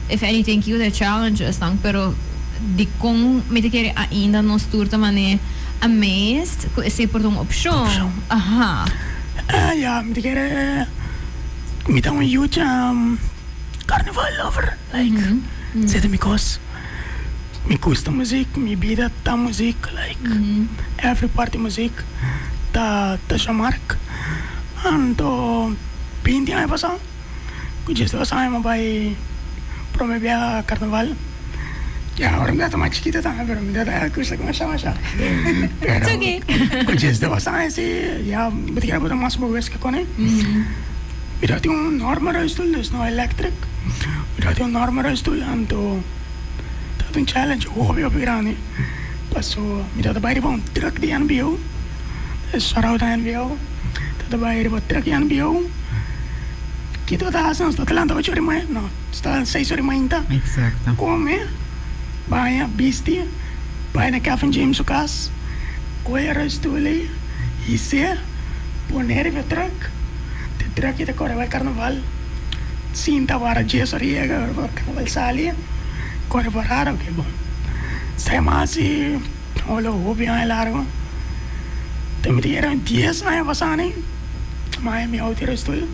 if anything you the challenges tang pero di kung mi te kere ainda non sturta mane amazed ko esse por een option. Aha. Ja, mi te kere mi ta un huge carnival lover, like zet mi kos. Mi gusta muziek, mi bida ta muziek, like every party muziek, ta Jean-Marc. Anto 20 anos pasado, que já saímos vai promover a carnaval. Ya ahora me da más chiquita también, pero me da cosa como esa masa. Pero que já saímos sí, ya me quiero botar más bogas que con él. Mira, tiene un normal stool, there's no electric. Mira, tiene un normal stool, anto un challenge hobby grande. Passo, mi da bayri bon truck di NBO. Shout out NBO. Da bayri bon truck di NBO. Kita da asan sta talanta faccio rimane. No, sta 6 ore mainta. Exacto. Come? Baia bisti. Baia na Kevin James Ukas. Coera stuli. Ise. Ponere ve truck. De truck ita corre al carnaval. Sinta vara Jesu riega carnaval sali. Corre parare, ok, bon. Stai masi, ho lo hobby a largo. Te mi dieron 10 años pasani, ma mi auto restul.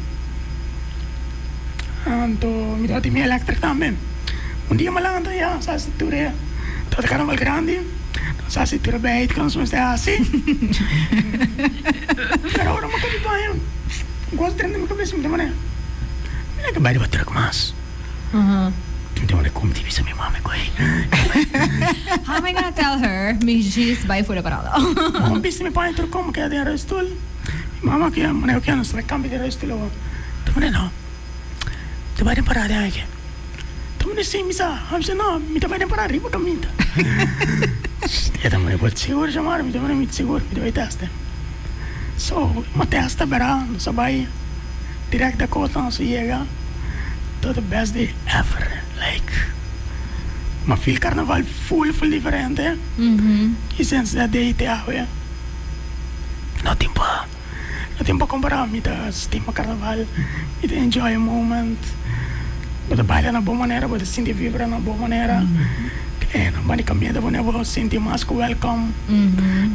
Anto mi dati mi electric también. Un día malando ya, sa si ture, tot carnaval grande, sa si ture bait kan sono stai así. Pero ahora mo kami pa yan. Gusto trend mi kabis mi demane. Mina ka bari batrek mas. Don't want to come to visit my mom. How am I gonna tell her? She's by full parada. Om visto mi pai turkom che era restul. Mama che non è che non sta cambi di restul. Tu no. Tu vai imparare anche. Tu ne sei mi sa, amse no, mi devi imparare riba cammina. Ya da me vuol sicuro chiamare, mi devi sicuro, mi devi testa. So, ma testa bara, non so vai direct da cosa non si llega. To the best day ever. Like, ma feel carnaval full differente. E since that day te ahoya. No tempo comparar, mi ta stima carnaval, mi ta enjoy a moment. Bota baila na boa maneira, bota sentir vibra na boa maneira. Non bani cambiando, bota boa sentir mais welcome.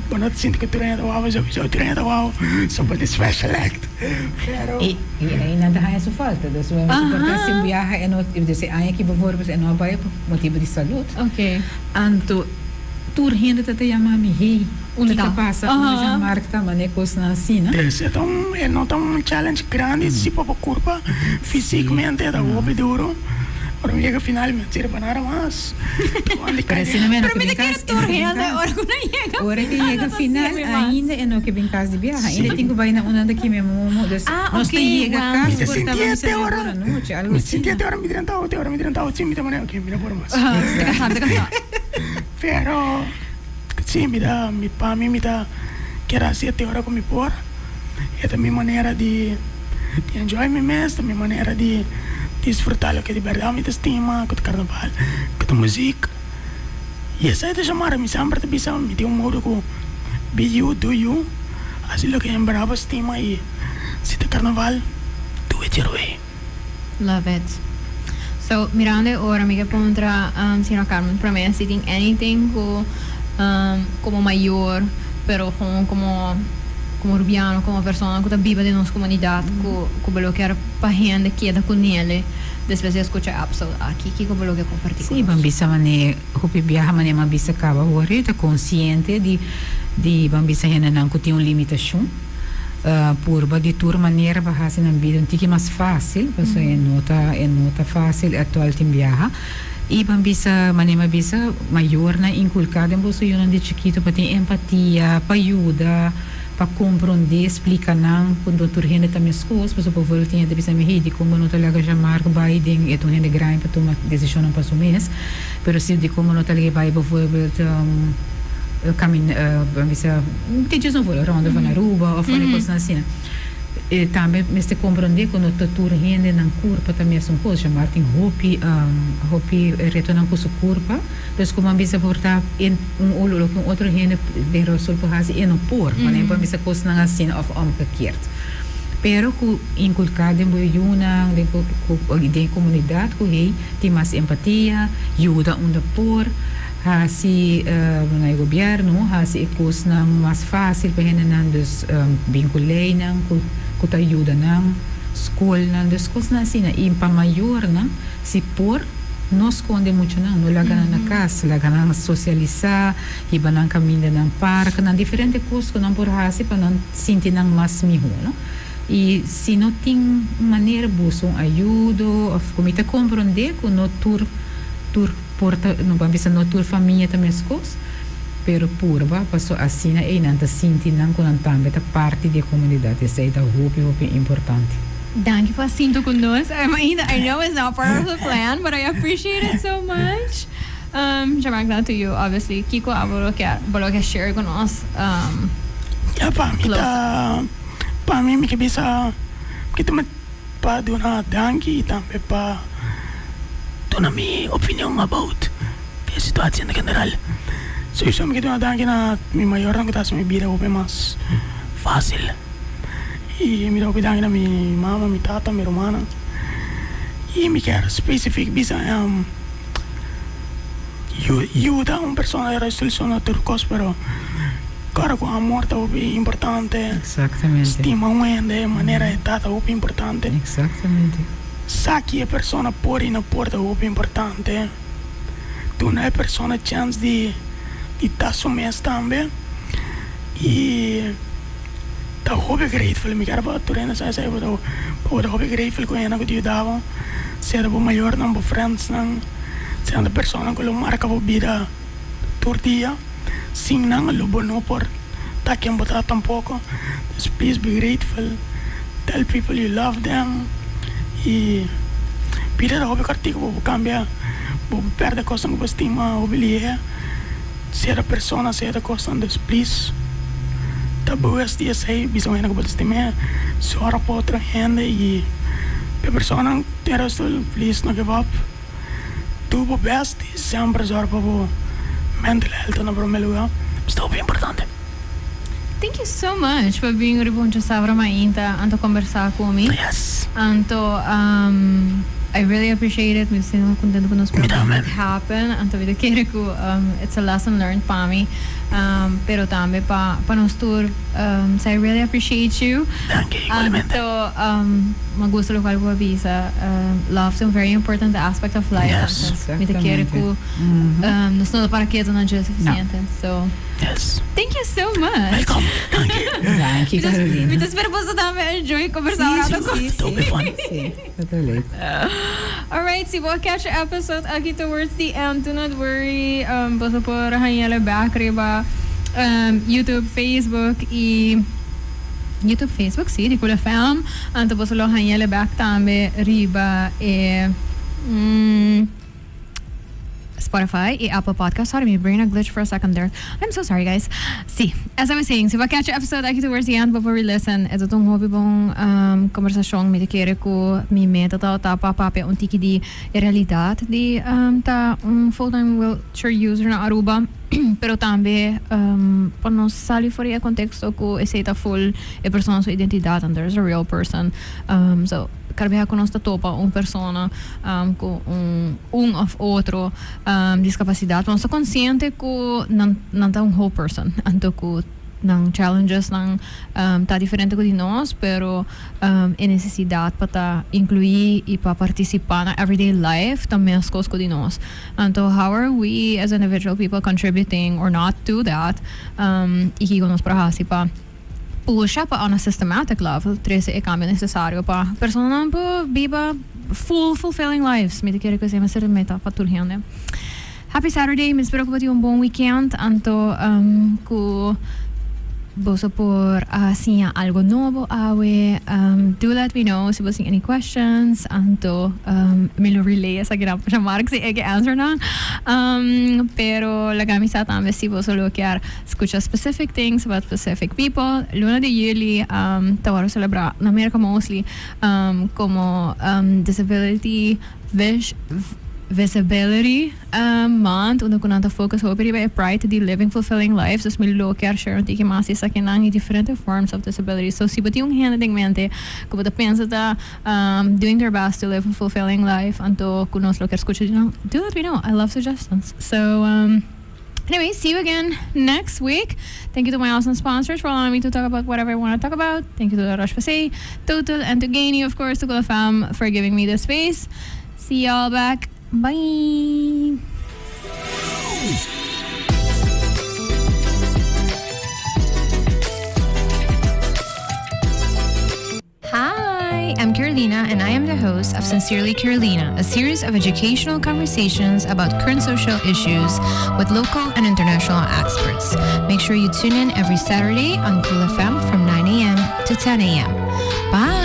Bota sentir que tu renda wow, so tu renda wow. So bota special act. E ainda há essa falta, da sua importância em viajar é no, eu disse, aí que bijvoorbeeld é no vai por motivo de saúde. Okay. Anto tur renda te chama mi hey, onde tá passa com Jean-Marc tá mané coisa na cena. Então é não tão challenge grande, se para curva fisicamente é da hobby duro. Ora chega finalmente ser para mais. Pero me te quero tur renda ora quando chega. Ora que chega final ainda é no que bem casa de viajar. Ainda tenho vai na onda daqui mesmo, nós tem chega casa por estar me sentindo agora noite, algo me assim. senti até ora me dirão sim, me maneira que me por mais. Te cansado. Pero sim, mi pa mi da que era 7 horas com mi por. É a minha maneira de enjoy mi mês, a minha maneira de desfrutar lo que de verdade me estima, com o carnaval, com a música. E essa é de chamar, me sempre te bisa, me tem modo com be you, do you, assim lo que em brava estima e se te carnaval, do it your way. Love it. So, mirando ora, amiga, contra Sra. Carmen, para mí, si tem anything como maior, pero como urbano, como persona que está viva de nossa comunidade, que bello que era para gente que queda com ele, depois escuta episode aqui, que bello que compartilha. Sim, bambisa mané, hopi viaja mané bambisa acaba agora, tá consciente de bambisa hena não que tem uma limitação. Por de tour maneira bahasa na vida um tique mais fácil, porque é nota fácil atual tem viaja. Iban bisa, manema bisa, maior na inculcado em bolso yun de chiquito para ter empatia, para ayuda, para compreender, explicar não, quando tu rende também as coisas, por exemplo, tinha de bisa me ridi, como não talaga chamar Biden, e tu rende grande para tomar decisão não para o mês, pero se de como não talaga vai, por exemplo, bisa, te não vou, ronda van Aruba, ou fora coisa assim. E também me se compreender quando tu rende na curva também são coisas chamar tem hopi retornar com sua curva então como bisa portar em olho com outro rende de resol por hazi em por mas não bisa coisas não assim of omgekeerd pero ku inculcado em boiuna de comunidade ku hei tem mais empatia ajuda onde por hasi no governo hasi coisas não mais fácil para rende não dos vinculei não ku ta ajuda ng school ng discos na sina impa mayor na si por no esconde mucho na no laga na casa laga na socializar iba nang caminho ng parque na diferente coisas ko nang por hasi pa nang sinti nang mas miho no e se não tem maneira buscar ajuda ou comita compreender que no tur porta no bambisa no tur família também as coisas pero purba passou assim na e não tá sentindo com também tá parte da comunidade isso é da hope importante. Thank you for sinto conosco. I know it's not part of the plan, but I appreciate it so much. Chamar to you, obviously. Kiko, abolo que share conosco. Para mim me que bisa que tu me pa dona danki também pa dona minha opinião about a situação em geral. So isso me que dona danki na mi maior não que tá se me vira o mais fácil. E me dá danki na mi mama, mi tata, mi romana. E me quer específico bisa ajuda uma pessoa a resolucionar turcos, pero cara com a morte é importante. Exatamente. Estima de maneira etada é importante. Exatamente. Saque a pessoa por e na porta é importante. Tu não é pessoa chance de estar sumês também. E tá hobby grateful me quero para turena sai para hobby grateful com ela que te dava. Se era maior não friends não. Se a pessoa que lo marca a vida todo dia. Sim não lo bono por tá que botar tampouco. Just please be grateful. Tell people you love them. E pida da hobby cartigo vou cambiar. Vou perder coisa com estima obelia. Se a pessoa se a coisa just please. Tá boas dias aí bisa ainda com estima. Só para outra gente e a pessoa não ter please não give up. Tuvo best sempre zorg para mental health na primeiro lugar. Está bem importante. Thank you so much for being riboncha sabra mainta anto conversar comigo. Yes. Anto I really appreciate it. Me sinto contento con nos it happen. Anto vida quero que it's a lesson learned para mim. Pero também para nos tour. So I really appreciate you. Thank you. Igualmente. Anto me gusta lo qual avisa. Love is a very important aspect of life. Yes. Vida quero que nos não para que não é suficiente. So yes. thank you so much. Welcome. Thank you. Thank you, Carolina. Me espero você também enjoy conversar com você. It'll be fun. Sim, totalmente. Alright, so we'll catch the episode aqui towards the end. Do not worry. Basta por hanyala back riba YouTube, Facebook e YouTube, Facebook, sim, di Cool FM. Anto basta lo hanyala back também riba e Spotify e Apple Podcast. Sorry, my brain glitched for a second there. I'm so sorry, guys. See, as I was saying, so we'll catch the episode aqui towards the end before we listen. Ito tong hobby bong conversasyong mi kere ko mi meta ta papape un tiki di realidad di ta full-time wheelchair user na Aruba. Pero tambe panos sali fuori a contexto ko eseta full e persona su identidad and there's a real person. So karbiha ko nosta topa persona com of outro discapacidade, mas consciente ko não tá whole person, anto ko ng challenges ng tá diferente ko de nós, pero é necessidade para incluir e para participar na everyday life também as coisas ko de nós. Anto how are we as individual people contributing or not to that? E que nos para hasipa puxa pa on a systematic level, trece e cambio necessario pa persona po biba fulfilling lives. Met quero que se meta paturhende. Happy Saturday, me espero que você tenha bom weekend. Anto ku boso por assim algo novo awe. Do let me know se você tem any questions. Anto me lo relay essa que para chamar que se answer na. Pero la camisa también si vos lo quer escuchar specific things about specific people. Luna de Yuli tawaro celebrar na America mostly como disability visibility month onde kunanta focus hope riba pride to living fulfilling lives dus me lo quer share tiki mas isa kinang different forms of disability so si bati yung handing mente ko bata pensa ta doing their best to live a fulfilling life anto kunos lo quer escuchar do let me know. I love suggestions. So anyway, see you again next week. Thank you to my awesome sponsors for allowing me to talk about whatever I want to talk about. Thank you to the Roche Passé, Total, and to Gainy, of course, to Golafam for giving me the space. See y'all back. Bye. Hi, I'm Carolina, and I am the host of Sincerely Carolina, a series of educational conversations about current social issues with local and international experts. Make sure you tune in every Saturday on Cool FM from 9 a.m. to 10 a.m. Bye.